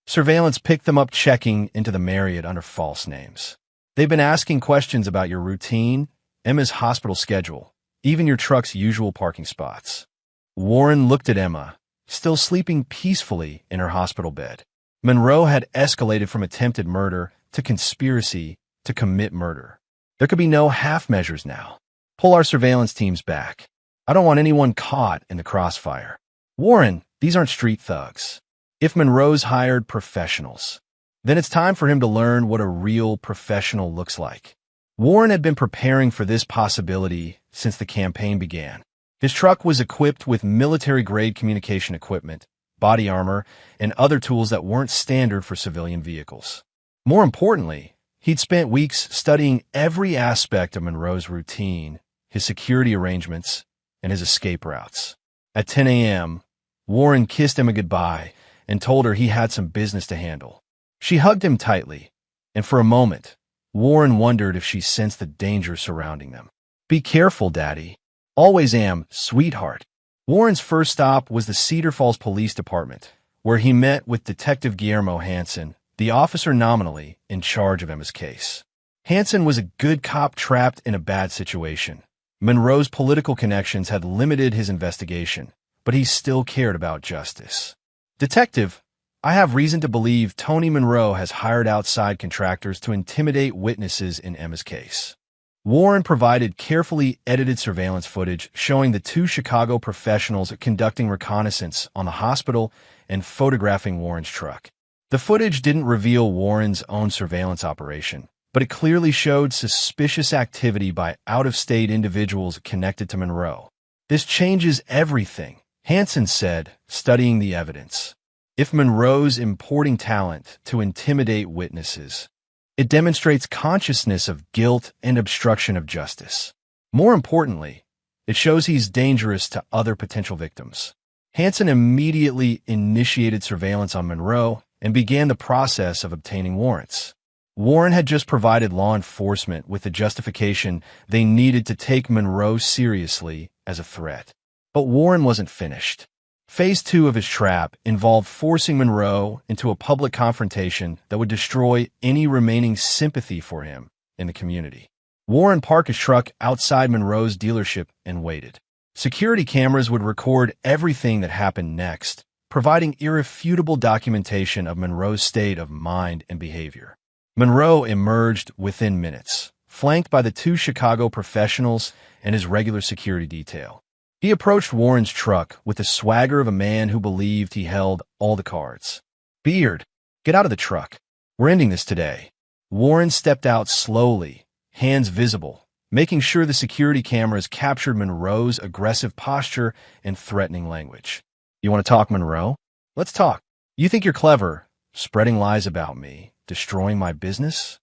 "Surveillance picked them up checking into the Marriott under false names. They've been asking questions about your routine, Emma's hospital schedule, even your truck's usual parking spots." Warren looked at Emma, still sleeping peacefully in her hospital bed. Monroe had escalated from attempted murder to conspiracy to commit murder. There could be no half measures now. "Pull our surveillance teams back. I don't want anyone caught in the crossfire." "Warren, these aren't street thugs. If Monroe's hired professionals, then it's time for him to learn what a real professional looks like." Warren had been preparing for this possibility since the campaign began. His truck was equipped with military-grade communication equipment, body armor, and other tools that weren't standard for civilian vehicles. More importantly, he'd spent weeks studying every aspect of Monroe's routine, his security arrangements, and his escape routes. At 10 a.m., Warren kissed Emma goodbye and told her he had some business to handle. She hugged him tightly, and for a moment, Warren wondered if she sensed the danger surrounding them. "Be careful, Daddy. Always am, sweetheart." Warren's first stop was the Cedar Falls Police Department, where he met with Detective Guillermo Hansen, the officer nominally in charge of Emma's case. Hansen was a good cop trapped in a bad situation. Monroe's political connections had limited his investigation, but he still cared about justice. "Detective, I have reason to believe Tony Monroe has hired outside contractors to intimidate witnesses in Emma's case." Warren provided carefully edited surveillance footage showing the 2 Chicago professionals conducting reconnaissance on the hospital and photographing Warren's truck. The footage didn't reveal Warren's own surveillance operation, but it clearly showed suspicious activity by out-of-state individuals connected to Monroe. "This changes everything," Hansen said, studying the evidence. "If Monroe's importing talent to intimidate witnesses, it demonstrates consciousness of guilt and obstruction of justice. More importantly, it shows he's dangerous to other potential victims." Hansen immediately initiated surveillance on Monroe and began the process of obtaining warrants. Warren had just provided law enforcement with the justification they needed to take Monroe seriously as a threat. But Warren wasn't finished. Phase 2 of his trap involved forcing Monroe into a public confrontation that would destroy any remaining sympathy for him in the community. Warren parked his truck outside Monroe's dealership and waited. Security cameras would record everything that happened next, providing irrefutable documentation of Monroe's state of mind and behavior. Monroe emerged within minutes, flanked by the 2 Chicago professionals and his regular security detail. He approached Warren's truck with the swagger of a man who believed he held all the cards. "Beard, get out of the truck. We're ending this today." Warren stepped out slowly, hands visible, making sure the security cameras captured Monroe's aggressive posture and threatening language. "You want to talk, Monroe? Let's talk. You think you're clever, spreading lies about me, destroying my business?"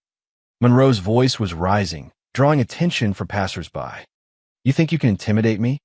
Monroe's voice was rising, drawing attention from passersby. You think you can intimidate me?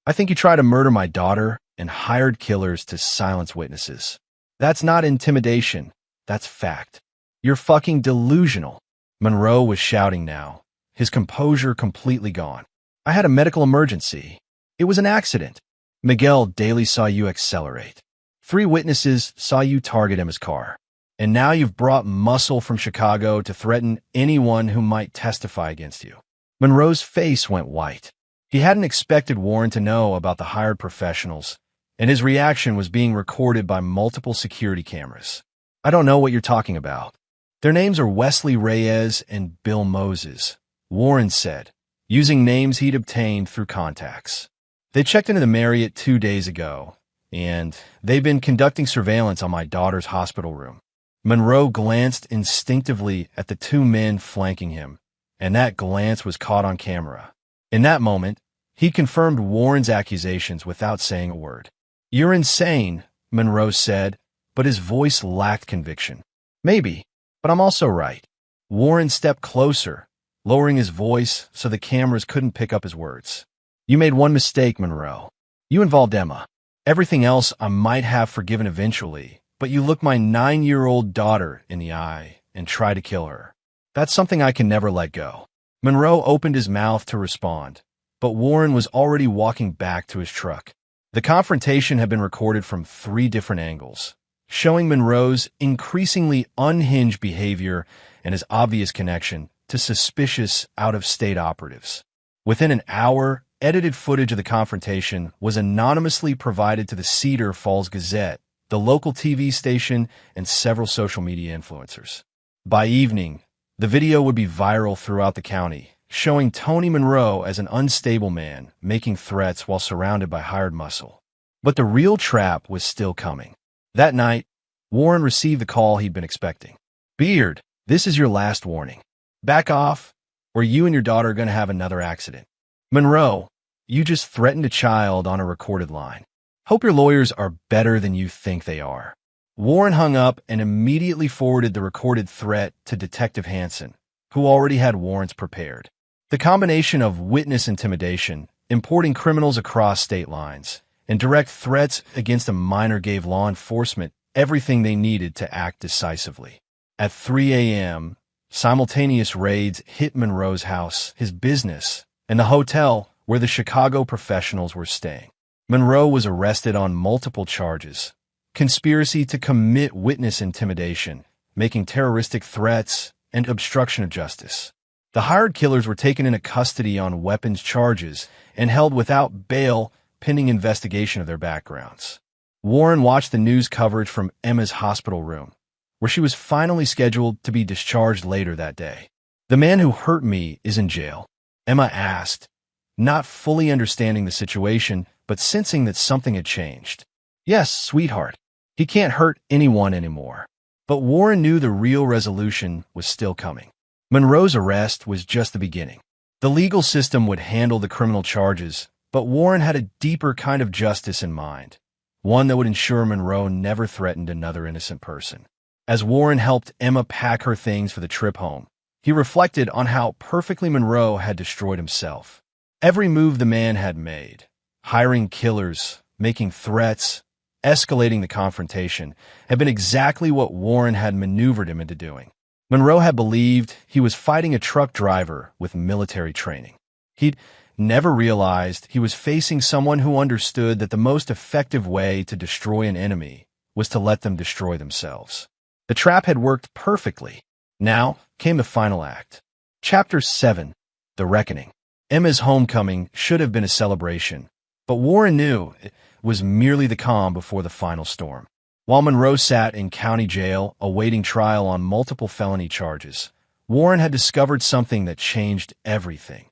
I think you tried to murder my daughter and hired killers to silence witnesses. That's not intimidation. That's fact. You're fucking delusional. Monroe was shouting now, his composure completely gone. I had a medical emergency. It was an accident. Miguel Daly saw you accelerate. 3 witnesses saw you target Emma's car. And now you've brought muscle from Chicago to threaten anyone who might testify against you. Monroe's face went white. He hadn't expected Warren to know about the hired professionals, and his reaction was being recorded by multiple security cameras. I don't know what you're talking about. Their names are Wesley Reyes and Bill Moses, Warren said, using names he'd obtained through contacts. They checked into the Marriott 2 days ago, and they've been conducting surveillance on my daughter's hospital room. Monroe glanced instinctively at the 2 men flanking him, and that glance was caught on camera. In that moment, he confirmed Warren's accusations without saying a word. You're insane, Monroe said, but his voice lacked conviction. Maybe, but I'm also right. Warren stepped closer, lowering his voice so the cameras couldn't pick up his words. You made one mistake, Monroe. You involved Emma. Everything else I might have forgiven eventually, but you looked my 9-year-old daughter in the eye and tried to kill her. That's something I can never let go. Monroe opened his mouth to respond, but Warren was already walking back to his truck. The confrontation had been recorded from 3 different angles, showing Monroe's increasingly unhinged behavior and his obvious connection to suspicious out-of-state operatives. Within an hour, edited footage of the confrontation was anonymously provided to the Cedar Falls Gazette, the local TV station, and several social media influencers. By evening, the video would be viral throughout the county, showing Tony Monroe as an unstable man making threats while surrounded by hired muscle. But the real trap was still coming. That night, Warren received the call he'd been expecting. Beard, this is your last warning. Back off, or you and your daughter are going to have another accident. Monroe, you just threatened a child on a recorded line. Hope your lawyers are better than you think they are. Warren hung up and immediately forwarded the recorded threat to Detective Hansen, who already had warrants prepared. The combination of witness intimidation, importing criminals across state lines, and direct threats against a minor gave law enforcement everything they needed to act decisively. At 3 a.m., simultaneous raids hit Monroe's house, his business, and the hotel where the Chicago professionals were staying. Monroe was arrested on multiple charges: conspiracy to commit witness intimidation, making terroristic threats, and obstruction of justice. The hired killers were taken into custody on weapons charges and held without bail pending investigation of their backgrounds. Warren watched the news coverage from Emma's hospital room, where she was finally scheduled to be discharged later that day. The man who hurt me is in jail, Emma asked, not fully understanding the situation, but sensing that something had changed. Yes, sweetheart. He can't hurt anyone anymore. But Warren knew the real resolution was still coming. Monroe's arrest was just the beginning. The legal system would handle the criminal charges, but Warren had a deeper kind of justice in mind, one that would ensure Monroe never threatened another innocent person. As Warren helped Emma pack her things for the trip home, he reflected on how perfectly Monroe had destroyed himself. Every move the man had made, hiring killers, making threats, escalating the confrontation, had been exactly what Warren had maneuvered him into doing. Monroe had believed he was fighting a truck driver with military training. He'd never realized he was facing someone who understood that the most effective way to destroy an enemy was to let them destroy themselves. The trap had worked perfectly. Now came the final act. Chapter 7, The Reckoning. Emma's homecoming should have been a celebration, but Warren knew it was merely the calm before the final storm. While Monroe sat in county jail awaiting trial on multiple felony charges, Warren had discovered something that changed everything.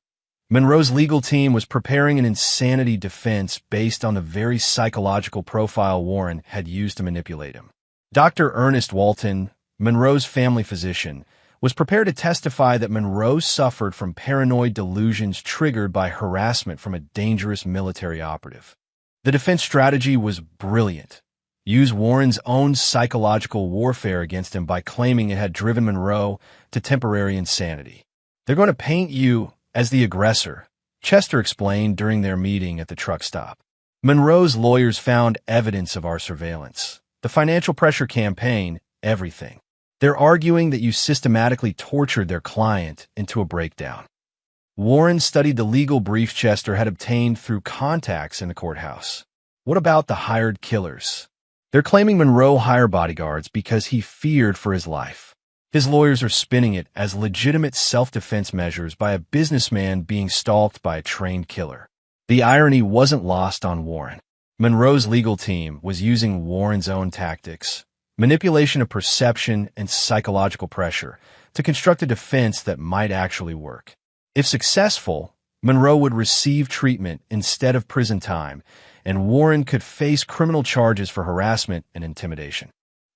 Monroe's legal team was preparing an insanity defense based on the very psychological profile Warren had used to manipulate him. Dr. Ernest Walton, Monroe's family physician, was prepared to testify that Monroe suffered from paranoid delusions triggered by harassment from a dangerous military operative. The defense strategy was brilliant. Use Warren's own psychological warfare against him by claiming it had driven Monroe to temporary insanity. They're going to paint you as the aggressor, Chester explained during their meeting at the truck stop. Monroe's lawyers found evidence of our surveillance, the financial pressure campaign, everything. They're arguing that you systematically tortured their client into a breakdown. Warren studied the legal brief Chester had obtained through contacts in the courthouse. What about the hired killers? They're claiming Monroe hired bodyguards because he feared for his life. His lawyers are spinning it as legitimate self-defense measures by a businessman being stalked by a trained killer. The irony wasn't lost on Warren. Monroe's legal team was using Warren's own tactics, manipulation of perception and psychological pressure, to construct a defense that might actually work. If successful, Monroe would receive treatment instead of prison time, and Warren could face criminal charges for harassment and intimidation.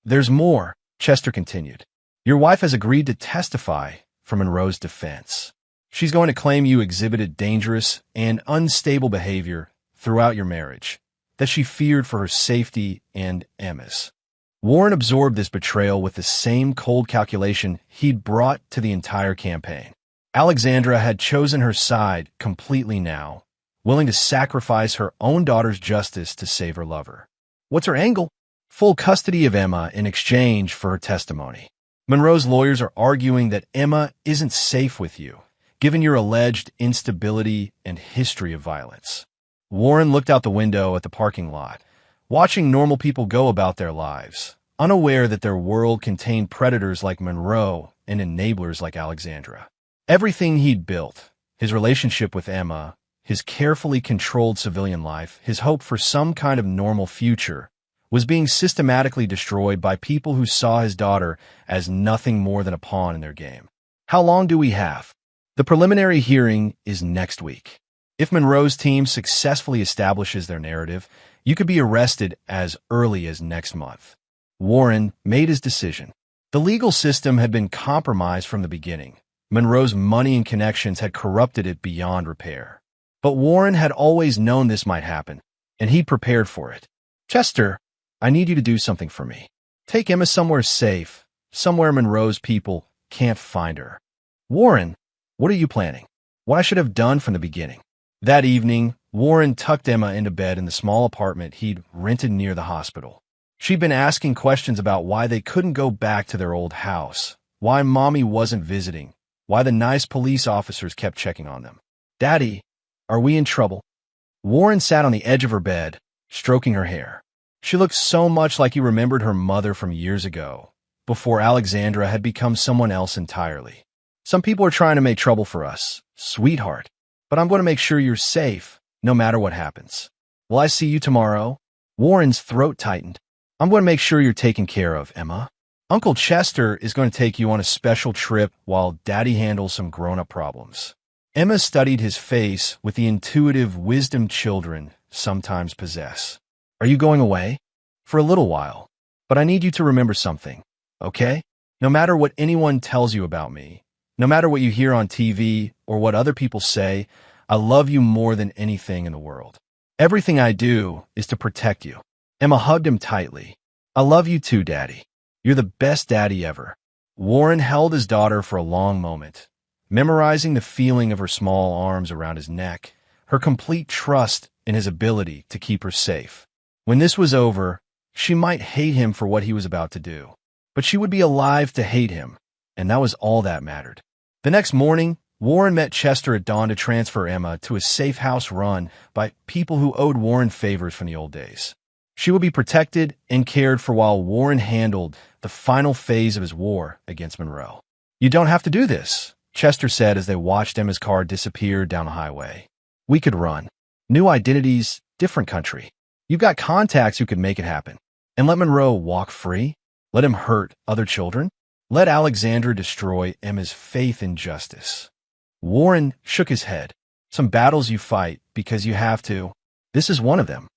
There's more, Chester continued. Your wife has agreed to testify for Monroe's defense. She's going to claim you exhibited dangerous and unstable behavior throughout your marriage, that she feared for her safety and Emma's. Warren absorbed this betrayal with the same cold calculation he'd brought to the entire campaign. Alexandra had chosen her side completely now, willing to sacrifice her own daughter's justice to save her lover. What's her angle? Full custody of Emma in exchange for her testimony. Monroe's lawyers are arguing that Emma isn't safe with you, given your alleged instability and history of violence. Warren looked out the window at the parking lot, watching normal people go about their lives, unaware that their world contained predators like Monroe and enablers like Alexandra. Everything he'd built, his relationship with Emma, his carefully controlled civilian life, his hope for some kind of normal future, was being systematically destroyed by people who saw his daughter as nothing more than a pawn in their game. How long do we have? The preliminary hearing is next week. If Monroe's team successfully establishes their narrative, you could be arrested as early as next month. Warren made his decision. The legal system had been compromised from the beginning. Monroe's money and connections had corrupted it beyond repair. But Warren had always known this might happen, and he prepared for it. Chester, I need you to do something for me. Take Emma somewhere safe, somewhere Monroe's people can't find her. Warren, what are you planning? What I should have done from the beginning. That evening, Warren tucked Emma into bed in the small apartment he'd rented near the hospital. She'd been asking questions about why they couldn't go back to their old house, why Mommy wasn't visiting, why the nice police officers kept checking on them. Daddy, are we in trouble? Warren sat on the edge of her bed, stroking her hair. She looked so much like he remembered her mother from years ago, before Alexandra had become someone else entirely. Some people are trying to make trouble for us, sweetheart, but I'm going to make sure you're safe, no matter what happens. Will I see you tomorrow? Warren's throat tightened. I'm going to make sure you're taken care of, Emma. Uncle Chester is going to take you on a special trip while Daddy handles some grown-up problems. Emma studied his face with the intuitive wisdom children sometimes possess. Are you going away? For a little while. But I need you to remember something, okay? No matter what anyone tells you about me, no matter what you hear on TV or what other people say, I love you more than anything in the world. Everything I do is to protect you. Emma hugged him tightly. I love you too, Daddy. You're the best daddy ever. Warren held his daughter for a long moment, memorizing the feeling of her small arms around his neck, her complete trust in his ability to keep her safe. When this was over, she might hate him for what he was about to do, but she would be alive to hate him, and that was all that mattered. The next morning, Warren met Chester at dawn to transfer Emma to a safe house run by people who owed Warren favors from the old days. She would be protected and cared for while Warren handled the final phase of his war against Monroe. You don't have to do this, Chester said as they watched Emma's car disappear down the highway. We could run. New identities, different country. You've got contacts who could make it happen. And let Monroe walk free? Let him hurt other children? Let Alexandra destroy Emma's faith in justice? Warren shook his head. Some battles you fight because you have to. This is one of them.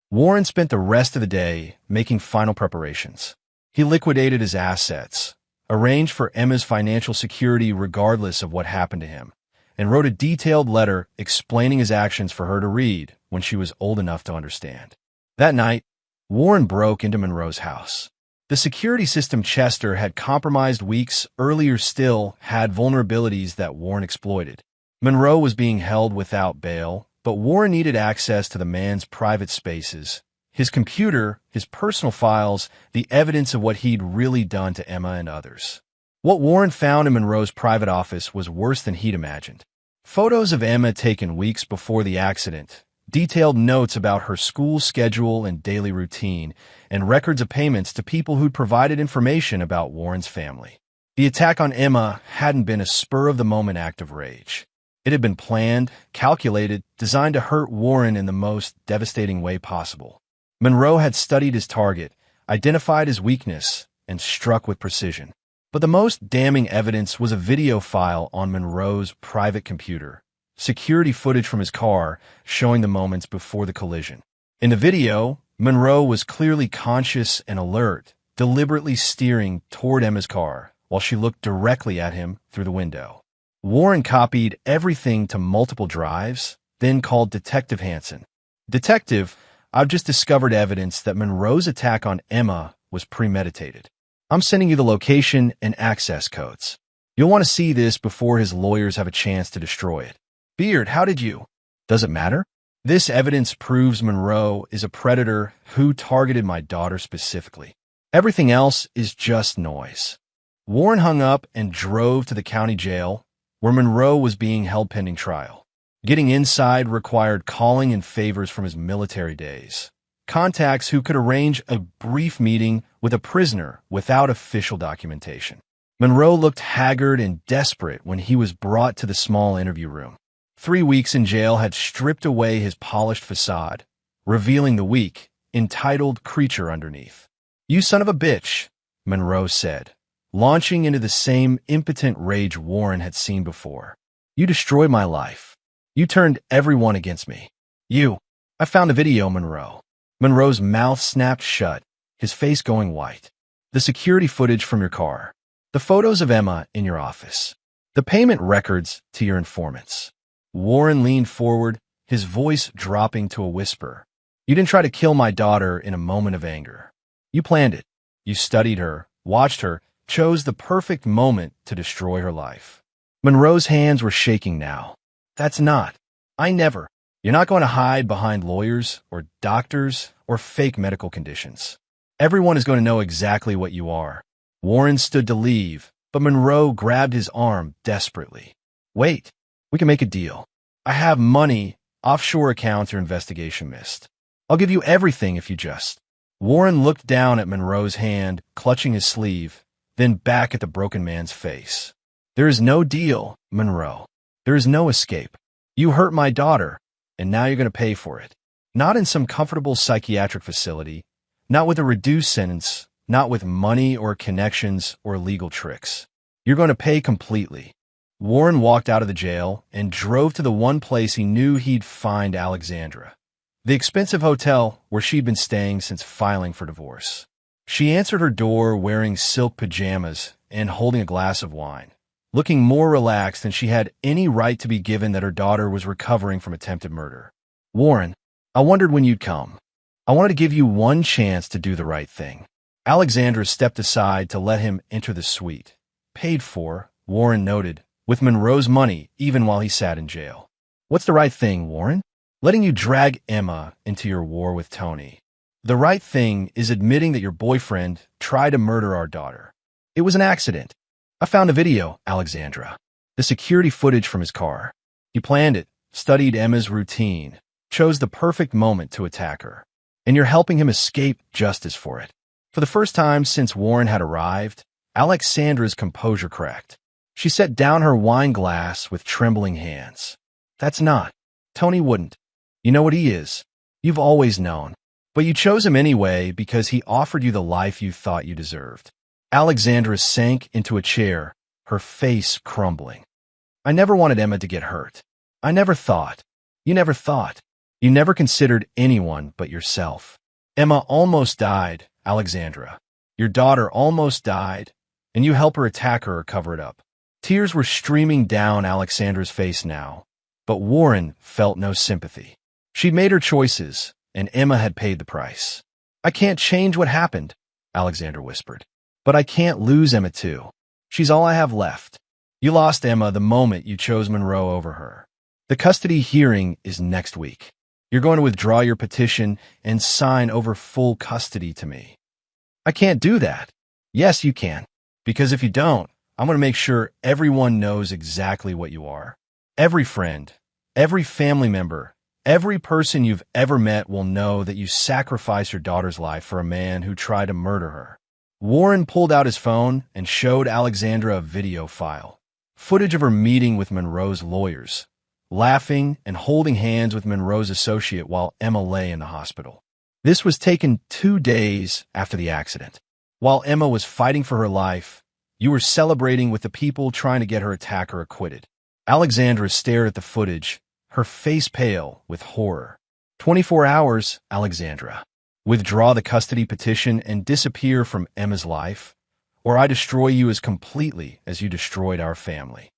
Warren spent the rest of the day making final preparations. He liquidated his assets, arranged for Emma's financial security regardless of what happened to him, and wrote a detailed letter explaining his actions for her to read when she was old enough to understand. That night, Warren broke into Monroe's house. The security system Chester had compromised weeks earlier still had vulnerabilities that Warren exploited. Monroe was being held without bail, but Warren needed access to the man's private spaces, his computer, his personal files, the evidence of what he'd really done to Emma and others. What Warren found in Monroe's private office was worse than he'd imagined. Photos of Emma taken weeks before the accident, detailed notes about her school schedule and daily routine, and records of payments to people who'd provided information about Warren's family. The attack on Emma hadn't been a spur-of-the-moment act of rage. It had been planned, calculated, designed to hurt Warren in the most devastating way possible. Monroe had studied his target, identified his weakness, and struck with precision. But the most damning evidence was a video file on Monroe's private computer, security footage from his car showing the moments before the collision. In the video, Monroe was clearly conscious and alert, deliberately steering toward Emma's car while she looked directly at him through the window. Warren copied everything to multiple drives, then called Detective Hansen. "Detective, I've just discovered evidence that Monroe's attack on Emma was premeditated. I'm sending you the location and access codes. You'll want to see this before his lawyers have a chance to destroy it." "Beard, how did you?" "Does it matter? This evidence proves Monroe is a predator who targeted my daughter specifically. Everything else is just noise." Warren hung up and drove to the county jail, where Monroe was being held pending trial. Getting inside required calling in favors from his military days, contacts who could arrange a brief meeting with a prisoner without official documentation. Monroe looked haggard and desperate when he was brought to the small interview room. 3 weeks in jail had stripped away his polished facade, revealing the weak, entitled creature underneath. "You son of a bitch," Monroe said, launching into the same impotent rage Warren had seen before. "You destroyed my life. You turned everyone against me. I found a video, Monroe." Monroe's mouth snapped shut, his face going white. "The security footage from your car. The photos of Emma in your office. The payment records to your informants." Warren leaned forward, his voice dropping to a whisper. "You didn't try to kill my daughter in a moment of anger. You planned it. You studied her, watched her, chose the perfect moment to destroy her life." Monroe's hands were shaking now. "That's not. I never. You're not going to hide behind lawyers or doctors or fake medical conditions. Everyone is going to know exactly what you are." Warren stood to leave, but Monroe grabbed his arm desperately. "Wait, we can make a deal. I have money, offshore accounts your investigation missed. I'll give you everything if you just..." Warren looked down at Monroe's hand, clutching his sleeve, then back at the broken man's face. "There is no deal, Monroe. There is no escape. You hurt my daughter, and now you're going to pay for it. Not in some comfortable psychiatric facility, not with a reduced sentence, not with money or connections or legal tricks. You're going to pay completely." Warren walked out of the jail and drove to the one place he knew he'd find Alexandra, the expensive hotel where she'd been staying since filing for divorce. She answered her door wearing silk pajamas and holding a glass of wine, looking more relaxed than she had any right to be given that her daughter was recovering from attempted murder. "Warren, I wondered when you'd come. I wanted to give you one chance to do the right thing." Alexandra stepped aside to let him enter the suite. "Paid for," Warren noted, "with Monroe's money even while he sat in jail." "What's the right thing, Warren?" "Letting you drag Emma into your war with Tony. The right thing is admitting that your boyfriend tried to murder our daughter. It was an accident. I found a video, Alexandra. The security footage from his car. He planned it, studied Emma's routine, chose the perfect moment to attack her. And you're helping him escape justice for it." For the first time since Warren had arrived, Alexandra's composure cracked. She set down her wine glass with trembling hands. "That's not. Tony wouldn't. You know what he is. You've always known. But you chose him anyway because he offered you the life you thought you deserved." Alexandra sank into a chair, her face crumbling. "I never wanted Emma to get hurt. I never thought. You never thought. You never considered anyone but yourself. Emma almost died, Alexandra. Your daughter almost died, and you help her attack her or cover it up." Tears were streaming down Alexandra's face now, but Warren felt no sympathy. She'd made her choices, and Emma had paid the price. "I can't change what happened. Alexandra whispered. But I can't lose Emma too. She's all I have left. You lost Emma the moment you chose Monroe over her. The custody hearing is next week. You're going to withdraw your petition and sign over full custody to me. I can't do that. Yes, you can. Because if you don't, I'm going to make sure everyone knows exactly what you are. Every friend, every family member, every person you've ever met will know that you sacrificed your daughter's life for a man who tried to murder her. Warren pulled out his phone and showed Alexandra a video file. Footage of her meeting with Monroe's lawyers, laughing and holding hands with Monroe's associate while Emma lay in the hospital. This was taken 2 days after the accident. While Emma was fighting for her life, you were celebrating with the people trying to get her attacker acquitted. Alexandra stared at the footage, her face pale with horror. 24 hours, Alexandra. Withdraw the custody petition and disappear from Emma's life, or I destroy you as completely as you destroyed our family.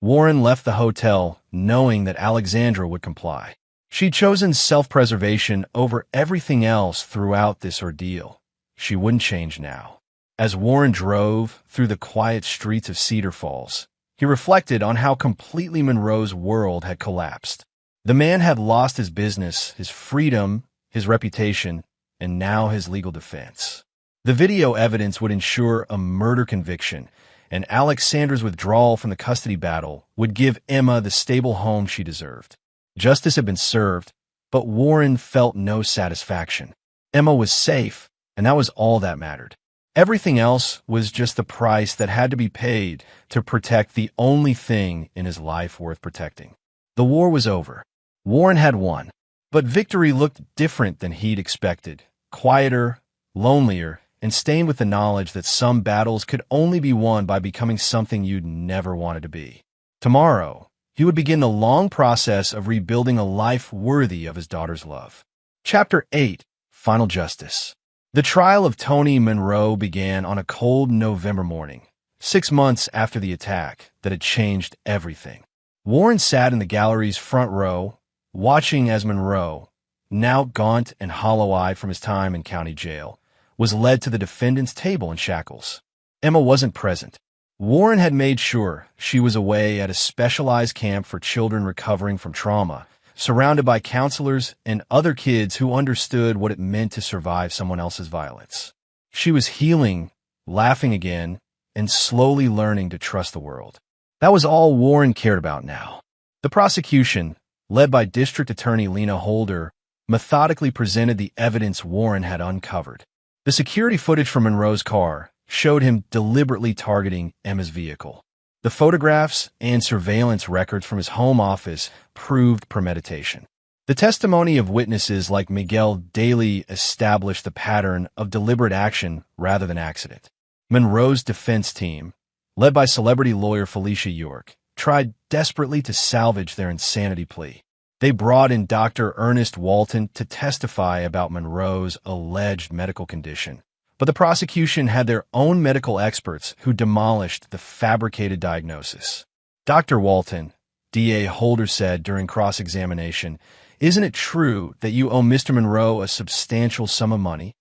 Warren left the hotel knowing that Alexandra would comply. She'd chosen self-preservation over everything else throughout this ordeal. She wouldn't change now. As Warren drove through the quiet streets of Cedar Falls, he reflected on how completely Monroe's world had collapsed. The man had lost his business, his freedom, his reputation, and now his legal defense. The video evidence would ensure a murder conviction, and Alexandra's withdrawal from the custody battle would give Emma the stable home she deserved. Justice had been served, but Warren felt no satisfaction. Emma was safe, and that was all that mattered. Everything else was just the price that had to be paid to protect the only thing in his life worth protecting. The war was over. Warren had won, but victory looked different than he'd expected. Quieter, lonelier, and stained with the knowledge that some battles could only be won by becoming something you'd never wanted to be. Tomorrow, he would begin the long process of rebuilding a life worthy of his daughter's love. Chapter 8: Final Justice. The trial of Tony Monroe began on a cold November morning, 6 months after the attack that had changed everything. Warren sat in the gallery's front row, watching as Monroe, now gaunt and hollow-eyed from his time in county jail, was led to the defendant's table in shackles. Emma wasn't present. Warren had made sure she was away at a specialized camp for children recovering from trauma, surrounded by counselors and other kids who understood what it meant to survive someone else's violence. She was healing, laughing again, and slowly learning to trust the world. That was all Warren cared about now. The prosecution, led by District Attorney Lena Holder, methodically presented the evidence Warren had uncovered. The security footage from Monroe's car showed him deliberately targeting Emma's vehicle. The photographs and surveillance records from his home office proved premeditation. The testimony of witnesses like Miguel Daly established the pattern of deliberate action rather than accident. Monroe's defense team, led by celebrity lawyer Felicia York, tried desperately to salvage their insanity plea. They brought in Dr. Ernest Walton to testify about Monroe's alleged medical condition. But the prosecution had their own medical experts who demolished the fabricated diagnosis. Dr. Walton, D.A. Holder said during cross-examination, "Isn't it true that you owe Mr. Monroe a substantial sum of money?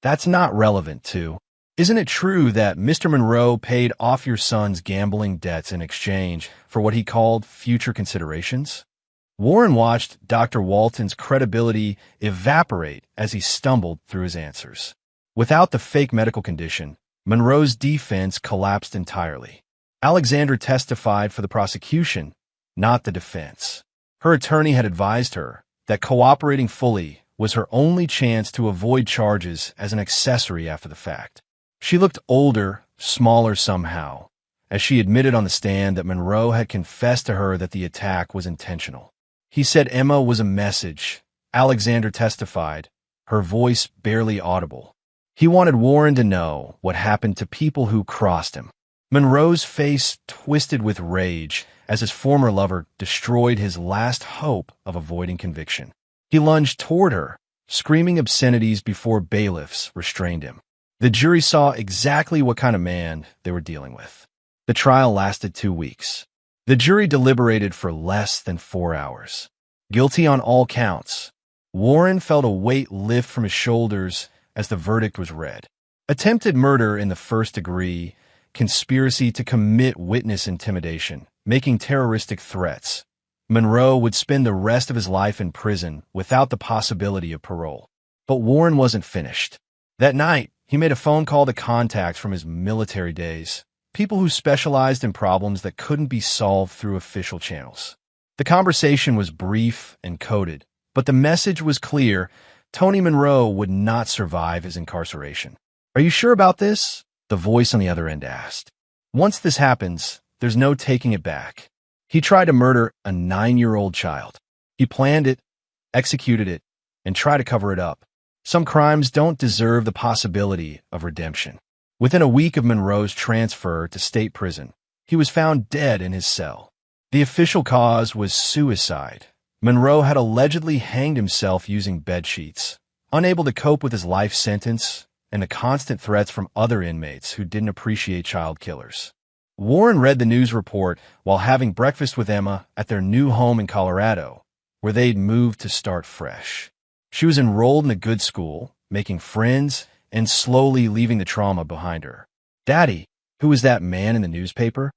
That's not relevant to. Isn't it true that Mr. Monroe paid off your son's gambling debts in exchange for what he called future considerations?" Warren watched Dr. Walton's credibility evaporate as he stumbled through his answers. Without the fake medical condition, Monroe's defense collapsed entirely. Alexandra testified for the prosecution, not the defense. Her attorney had advised her that cooperating fully was her only chance to avoid charges as an accessory after the fact. She looked older, smaller somehow, as she admitted on the stand that Monroe had confessed to her that the attack was intentional. He said Emma was a message, Alexandra testified, her voice barely audible. He wanted Warren to know what happened to people who crossed him. Monroe's face twisted with rage as his former lover destroyed his last hope of avoiding conviction. He lunged toward her, screaming obscenities before bailiffs restrained him. The jury saw exactly what kind of man they were dealing with. The trial lasted 2 weeks. The jury deliberated for less than 4 hours. Guilty on all counts. Warren felt a weight lift from his shoulders as the verdict was read. attempted murder in the first degree, conspiracy to commit witness intimidation, making terroristic threats. Monroe would spend the rest of his life in prison without the possibility of parole. But Warren wasn't finished. That night, he made a phone call to contacts from his military days, people who specialized in problems that couldn't be solved through official channels. The conversation was brief and coded, but the message was clear: Tony Monroe would not survive his incarceration. "Are you sure about this?" the voice on the other end asked. "Once this happens, there's no taking it back. He tried to murder a 9-year-old child. He planned it, executed it, and tried to cover it up. Some crimes don't deserve the possibility of redemption." Within a week of Monroe's transfer to state prison, he was found dead in his cell. The official cause was suicide. Monroe had allegedly hanged himself using bedsheets, unable to cope with his life sentence and the constant threats from other inmates who didn't appreciate child killers. Warren read the news report while having breakfast with Emma at their new home in Colorado, where they'd moved to start fresh. She was enrolled in a good school, making friends, and slowly leaving the trauma behind her. "Daddy, who was that man in the newspaper?"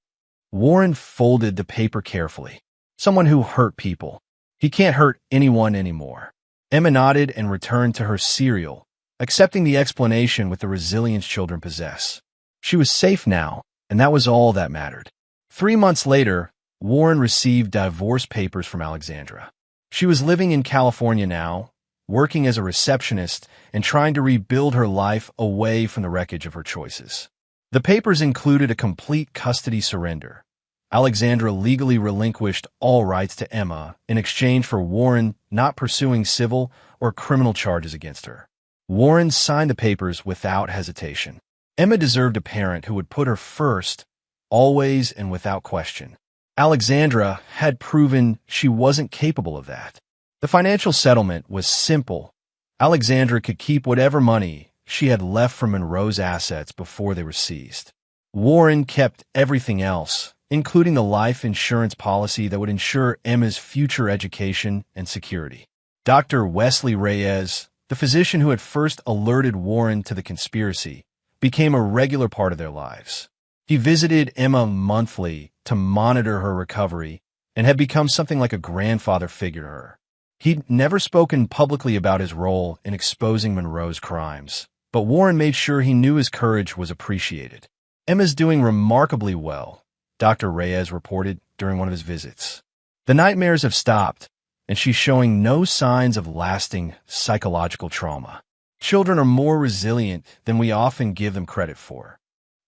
Warren folded the paper carefully. "Someone who hurt people. He can't hurt anyone anymore." Emma nodded and returned to her cereal, accepting the explanation with the resilience children possess. She was safe now, and that was all that mattered. 3 months later, Warren received divorce papers from Alexandra. She was living in California now, working as a receptionist and trying to rebuild her life away from the wreckage of her choices. The papers included a complete custody surrender. Alexandra legally relinquished all rights to Emma in exchange for Warren not pursuing civil or criminal charges against her. Warren signed the papers without hesitation. Emma deserved a parent who would put her first, always and without question. Alexandra had proven she wasn't capable of that. The financial settlement was simple. Alexandra could keep whatever money she had left from Monroe's assets before they were seized. Warren kept everything else, including the life insurance policy that would ensure Emma's future education and security. Dr. Wesley Reyes, the physician who had first alerted Warren to the conspiracy, became a regular part of their lives. He visited Emma monthly to monitor her recovery and had become something like a grandfather figure to her. He'd never spoken publicly about his role in exposing Monroe's crimes, but Warren made sure he knew his courage was appreciated. "Emma's doing remarkably well," Dr. Reyes reported during one of his visits. "The nightmares have stopped, and she's showing no signs of lasting psychological trauma. Children are more resilient than we often give them credit for."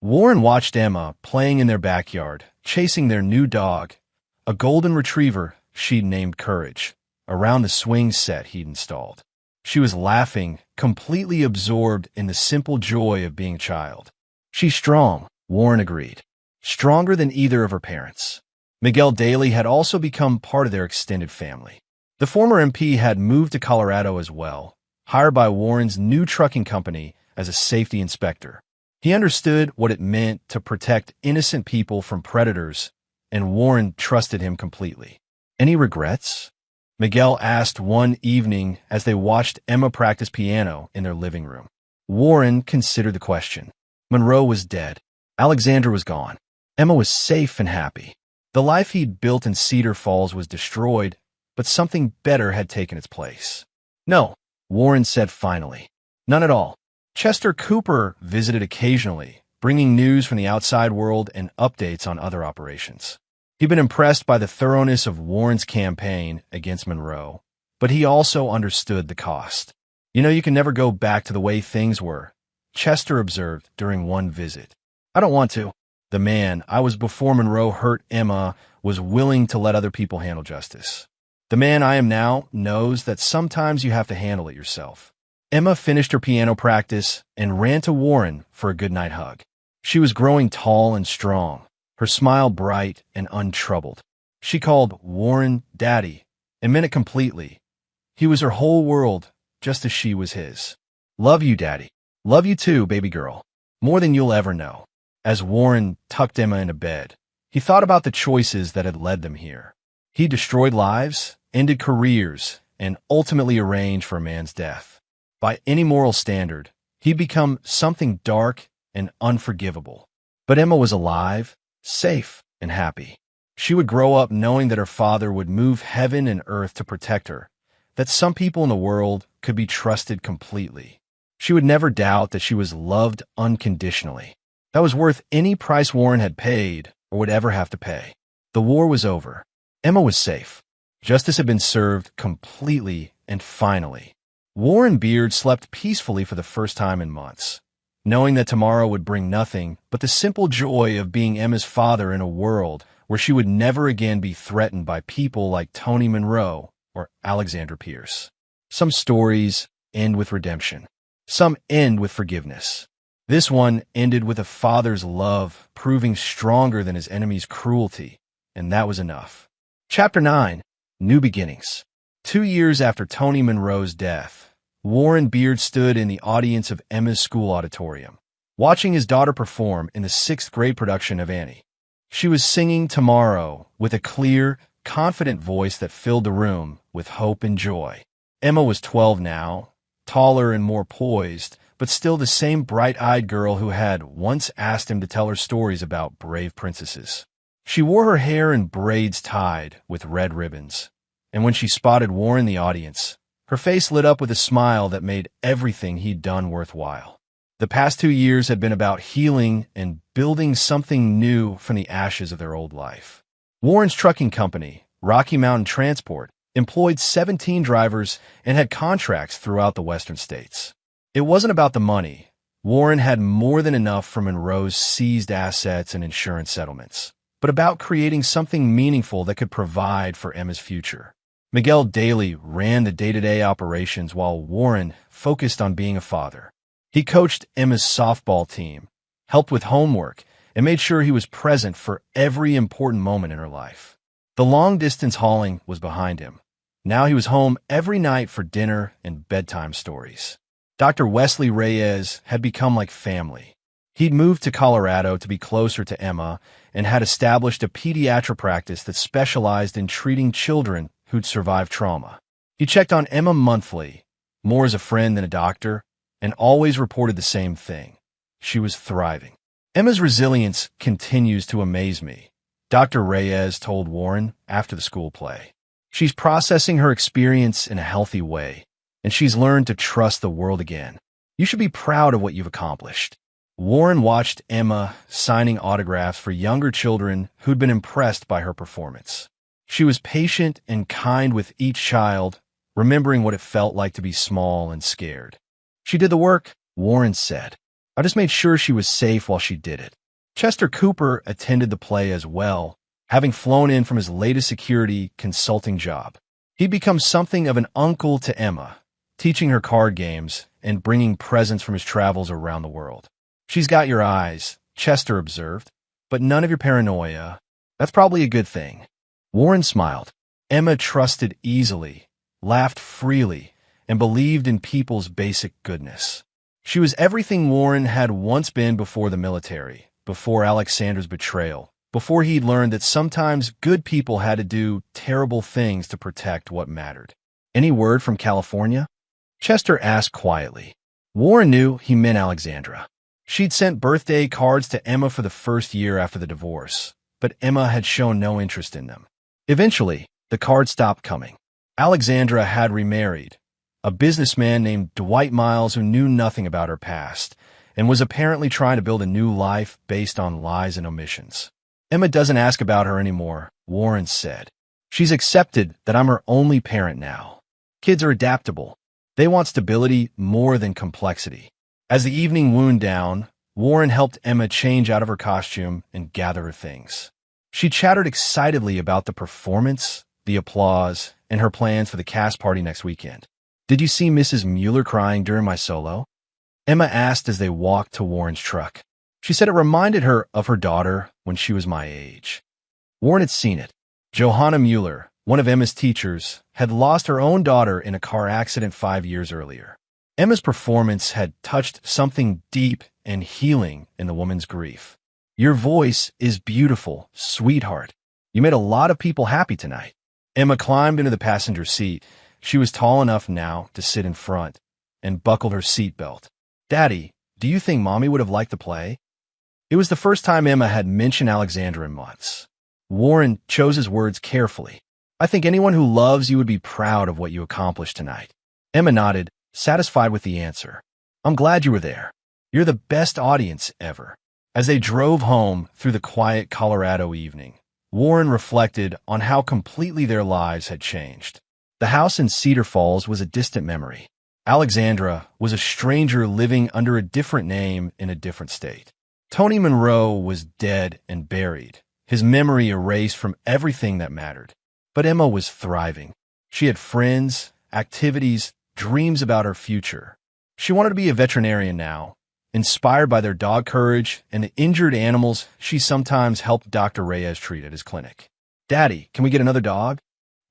Warren watched Emma playing in their backyard, chasing their new dog, a golden retriever she'd named Courage, around the swing set he'd installed. She was laughing, completely absorbed in the simple joy of being a child. "She's strong," Warren agreed. "Stronger than either of her parents." Miguel Daly had also become part of their extended family. The former MP had moved to Colorado as well, hired by Warren's new trucking company as a safety inspector. He understood what it meant to protect innocent people from predators, and Warren trusted him completely. "Any regrets?" Miguel asked one evening as they watched Emma practice piano in their living room. Warren considered the question. Monroe was dead. Alexandra was gone. Emma was safe and happy. The life he'd built in Cedar Falls was destroyed, but something better had taken its place. "No," Warren said finally. "None at all." Chester Cooper visited occasionally, bringing news from the outside world and updates on other operations. He'd been impressed by the thoroughness of Warren's campaign against Monroe, but he also understood the cost. You can never go back to the way things were," Chester observed during one visit. "I don't want to. The man I was before Monroe hurt Emma was willing to let other people handle justice. The man I am now knows that sometimes you have to handle it yourself." Emma finished her piano practice and ran to Warren for a goodnight hug. She was growing tall and strong, her smile bright and untroubled. She called Warren Daddy and meant it completely. He was her whole world, just as she was his. "Love you, Daddy. Love you too, baby girl. More than you'll ever know." As Warren tucked Emma into bed, he thought about the choices that had led them here. He destroyed lives, ended careers, and ultimately arranged for a man's death. By any moral standard, He'd become something dark and unforgivable. But Emma was alive, safe, and happy. She would grow up knowing that her father would move heaven and earth to protect her, that some people in the world could be trusted completely. She would never doubt that she was loved unconditionally. That was worth any price Warren had paid or would ever have to pay. The war was over. Emma was safe. Justice had been served completely and finally. Warren Beard slept peacefully for the first time in months, knowing that tomorrow would bring nothing but the simple joy of being Emma's father in a world where she would never again be threatened by people like Tony Monroe or Alexandra Pierce. Some stories end with redemption. Some end with forgiveness. This one ended with a father's love proving stronger than his enemy's cruelty, and that was enough. Chapter 9. New Beginnings. 2 years after Tony Monroe's death, Warren Beard stood in the audience of Emma's school auditorium, watching his daughter perform in the 6th grade production of Annie. She was singing Tomorrow with a clear, confident voice that filled the room with hope and joy. Emma was 12 now, taller and more poised, but still the same bright-eyed girl who had once asked him to tell her stories about brave princesses. She wore her hair in braids tied with red ribbons, and when she spotted Warren in the audience, her face lit up with a smile that made everything he'd done worthwhile. The past 2 years had been about healing and building something new from the ashes of their old life. Warren's trucking company, Rocky Mountain Transport, employed 17 drivers and had contracts throughout the western states. It wasn't about the money. Warren had more than enough from Monroe's seized assets and insurance settlements, but about creating something meaningful that could provide for Emma's future. Miguel Daly ran the day-to-day operations while Warren focused on being a father. He coached Emma's softball team, helped with homework, and made sure he was present for every important moment in her life. The long-distance hauling was behind him. Now he was home every night for dinner and bedtime stories. Dr. Wesley Reyes had become like family. He'd moved to Colorado to be closer to Emma and had established a pediatric practice that specialized in treating children who'd survived trauma. He checked on Emma monthly, more as a friend than a doctor, and always reported the same thing. She was thriving. Emma's resilience continues to amaze me, Dr. Reyes told Warren after the school play. She's processing her experience in a healthy way, and she's learned to trust the world again. You should be proud of what you've accomplished. Warren watched Emma signing autographs for younger children who'd been impressed by her performance. She was patient and kind with each child, remembering what it felt like to be small and scared. She did the work, Warren said. I just made sure she was safe while she did it. Chester Cooper attended the play as well, having flown in from his latest security consulting job. He'd become something of an uncle to Emma, teaching her card games and bringing presents from his travels around the world. She's got your eyes, Chester observed, but none of your paranoia. That's probably a good thing. Warren smiled. Emma trusted easily, laughed freely, and believed in people's basic goodness. She was everything Warren had once been before the military, before Alexandra's betrayal, before he'd learned that sometimes good people had to do terrible things to protect what mattered. Any word from California? Chester asked quietly. Warren knew he meant Alexandra. She'd sent birthday cards to Emma for the first year after the divorce, but Emma had shown no interest in them. Eventually, the cards stopped coming. Alexandra had remarried, a businessman named Dwight Miles who knew nothing about her past and was apparently trying to build a new life based on lies and omissions. Emma doesn't ask about her anymore, Warren said. She's accepted that I'm her only parent now. Kids are adaptable. They want stability more than complexity. As the evening wound down, Warren helped Emma change out of her costume and gather her things. She chattered excitedly about the performance, the applause, and her plans for the cast party next weekend. Did you see Mrs. Mueller crying during my solo? Emma asked as they walked to Warren's truck. She said it reminded her of her daughter when she was my age. Warren had seen it. Johanna Mueller, one of Emma's teachers, had lost her own daughter in a car accident 5 years earlier. Emma's performance had touched something deep and healing in the woman's grief. Your voice is beautiful, sweetheart. You made a lot of people happy tonight. Emma climbed into the passenger seat. She was tall enough now to sit in front and buckled her seatbelt. "Daddy, do you think Mommy would have liked the play?" It was the first time Emma had mentioned Alexandra in months. Warren chose his words carefully. "I think anyone who loves you would be proud of what you accomplished tonight." Emma nodded, satisfied with the answer. "I'm glad you were there. You're the best audience ever." As they drove home through the quiet Colorado evening, Warren reflected on how completely their lives had changed. The house in Cedar Falls was a distant memory. Alexandra was a stranger living under a different name in a different state. Tony Monroe was dead and buried, his memory erased from everything that mattered. But Emma was thriving. She had friends, activities, dreams about her future. She wanted to be a veterinarian now, inspired by their dog courage and the injured animals she sometimes helped Dr. Reyes treat at his clinic. "Daddy, can we get another dog?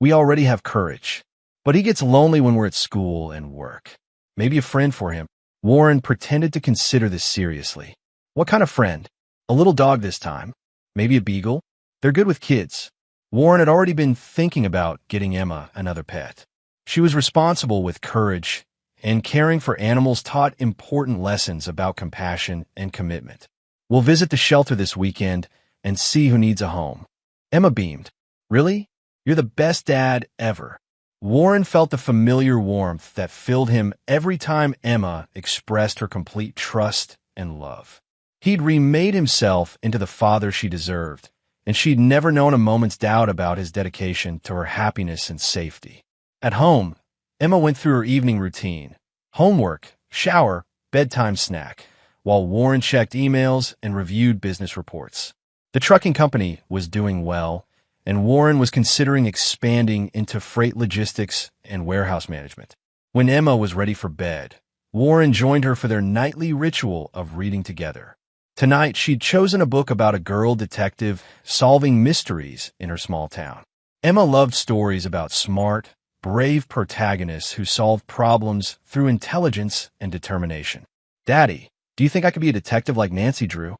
We already have Courage, but he gets lonely when we're at school and work. Maybe a friend for him." Warren pretended to consider this seriously. "What kind of friend? A little dog this time? Maybe a beagle? They're good with kids." Warren had already been thinking about getting Emma another pet. She was responsible with Courage, and caring for animals taught important lessons about compassion and commitment. "We'll visit the shelter this weekend and see who needs a home." Emma beamed. "Really? You're the best dad ever." Warren felt the familiar warmth that filled him every time Emma expressed her complete trust and love. He'd remade himself into the father she deserved, and she'd never known a moment's doubt about his dedication to her happiness and safety. At home, Emma went through her evening routine: homework, shower, bedtime snack, while Warren checked emails and reviewed business reports. The trucking company was doing well, and Warren was considering expanding into freight logistics and warehouse management. When Emma was ready for bed, Warren joined her for their nightly ritual of reading together. Tonight, she'd chosen a book about a girl detective solving mysteries in her small town. Emma loved stories about smart, brave protagonists who solved problems through intelligence and determination. "Daddy, do you think I could be a detective like Nancy Drew?"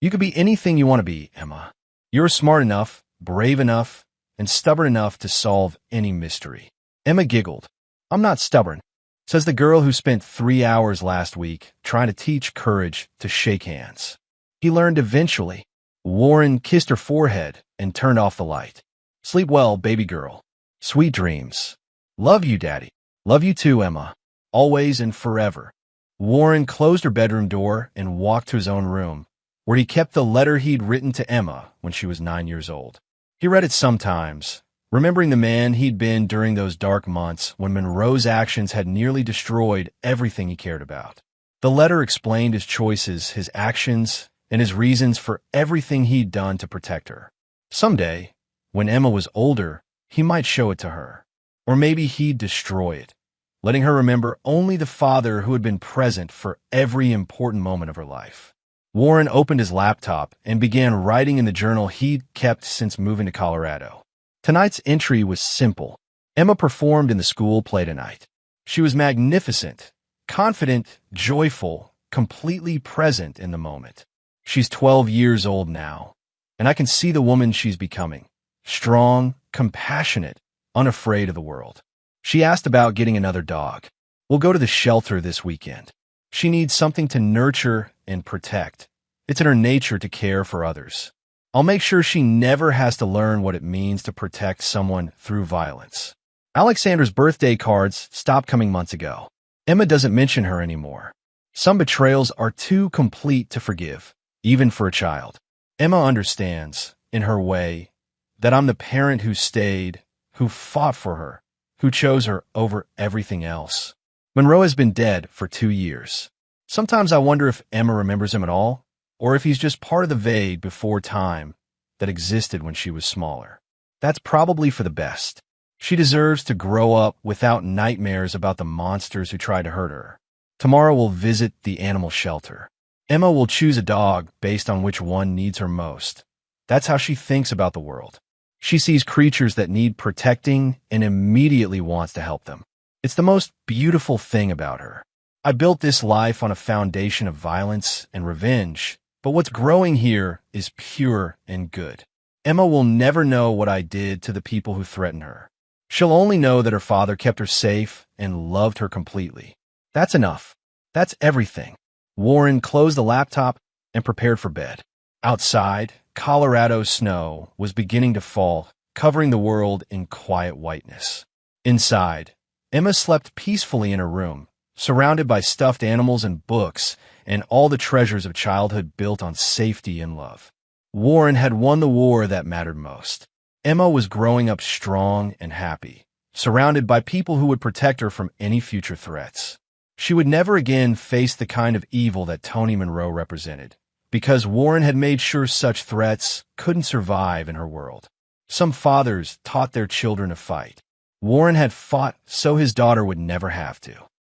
"You could be anything you want to be, Emma. You're smart enough, brave enough, and stubborn enough to solve any mystery." Emma giggled. "I'm not stubborn," says the girl who spent 3 hours last week trying to teach Courage to shake hands. He learned eventually. Warren kissed her forehead and turned off the light. "Sleep well, baby girl. Sweet dreams." "Love you, Daddy." "Love you too, Emma. Always and forever." Warren closed her bedroom door and walked to his own room, where he kept the letter he'd written to Emma when she was 9 years old. He read it sometimes, remembering the man he'd been during those dark months when Monroe's actions had nearly destroyed everything he cared about. The letter explained his choices, his actions, and his reasons for everything he'd done to protect her. Someday, when Emma was older, he might show it to her. Or maybe he'd destroy it, letting her remember only the father who had been present for every important moment of her life. Warren opened his laptop and began writing in the journal he'd kept since moving to Colorado. Tonight's entry was simple. Emma performed in the school play tonight. She was magnificent, confident, joyful, completely present in the moment. She's 12 years old now, and I can see the woman she's becoming. Strong, compassionate, unafraid of the world. She asked about getting another dog. "We'll go to the shelter this weekend. She needs something to nurture and protect. It's in her nature to care for others. I'll make sure she never has to learn what it means to protect someone through violence." Alexandra's birthday cards stopped coming months ago. Emma doesn't mention her anymore. Some betrayals are too complete to forgive, even for a child. Emma understands, in her way, that I'm the parent who stayed, who fought for her, who chose her over everything else. Monroe has been dead for 2 years. Sometimes I wonder if Emma remembers him at all, or if he's just part of the vague before time that existed when she was smaller. That's probably for the best. She deserves to grow up without nightmares about the monsters who tried to hurt her. Tomorrow we'll visit the animal shelter. Emma will choose a dog based on which one needs her most. That's how she thinks about the world. She sees creatures that need protecting and immediately wants to help them. It's the most beautiful thing about her. I built this life on a foundation of violence and revenge, but what's growing here is pure and good. Emma will never know what I did to the people who threatened her. She'll only know that her father kept her safe and loved her completely. That's enough. That's everything. Warren closed the laptop and prepared for bed. Outside, Colorado snow was beginning to fall, covering the world in quiet whiteness. Inside, Emma slept peacefully in her room, surrounded by stuffed animals and books and all the treasures of childhood built on safety and love. Warren had won the war that mattered most. Emma was growing up strong and happy, surrounded by people who would protect her from any future threats. She would never again face the kind of evil that Tony Monroe represented, because Warren had made sure such threats couldn't survive in her world. Some fathers taught their children to fight. Warren had fought so his daughter would never have to.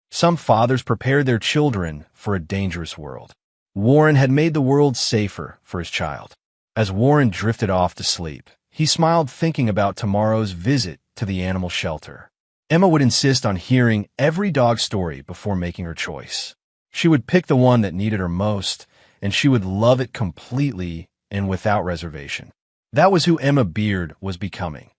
Some fathers prepared their children for a dangerous world. Warren had made the world safer for his child. As Warren drifted off to sleep, he smiled thinking about tomorrow's visit to the animal shelter. Emma would insist on hearing every dog story before making her choice. She would pick the one that needed her most, and she would love it completely and without reservation. That was who Emma Beard was becoming,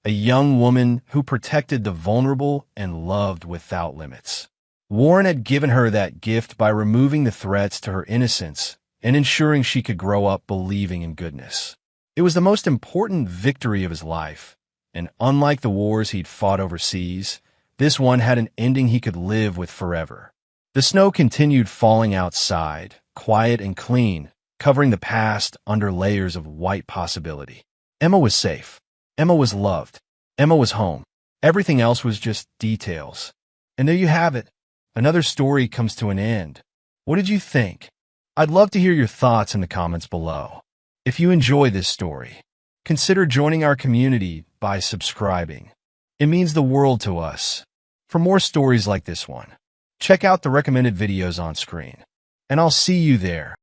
a young woman who protected the vulnerable and loved without limits. Warren had given her that gift by removing the threats to her innocence and ensuring she could grow up believing in goodness. It was the most important victory of his life, and unlike the wars he'd fought overseas, this one had an ending he could live with forever. The snow continued falling outside, quiet and clean, covering the past under layers of white possibility. Emma was safe. Emma was loved. Emma was home. Everything else was just details. And there you have it. Another story comes to an end. What did you think? I'd love to hear your thoughts in the comments below. If you enjoy this story, consider joining our community by subscribing. It means the world to us. For more stories like this one, check out the recommended videos on screen. And I'll see you there.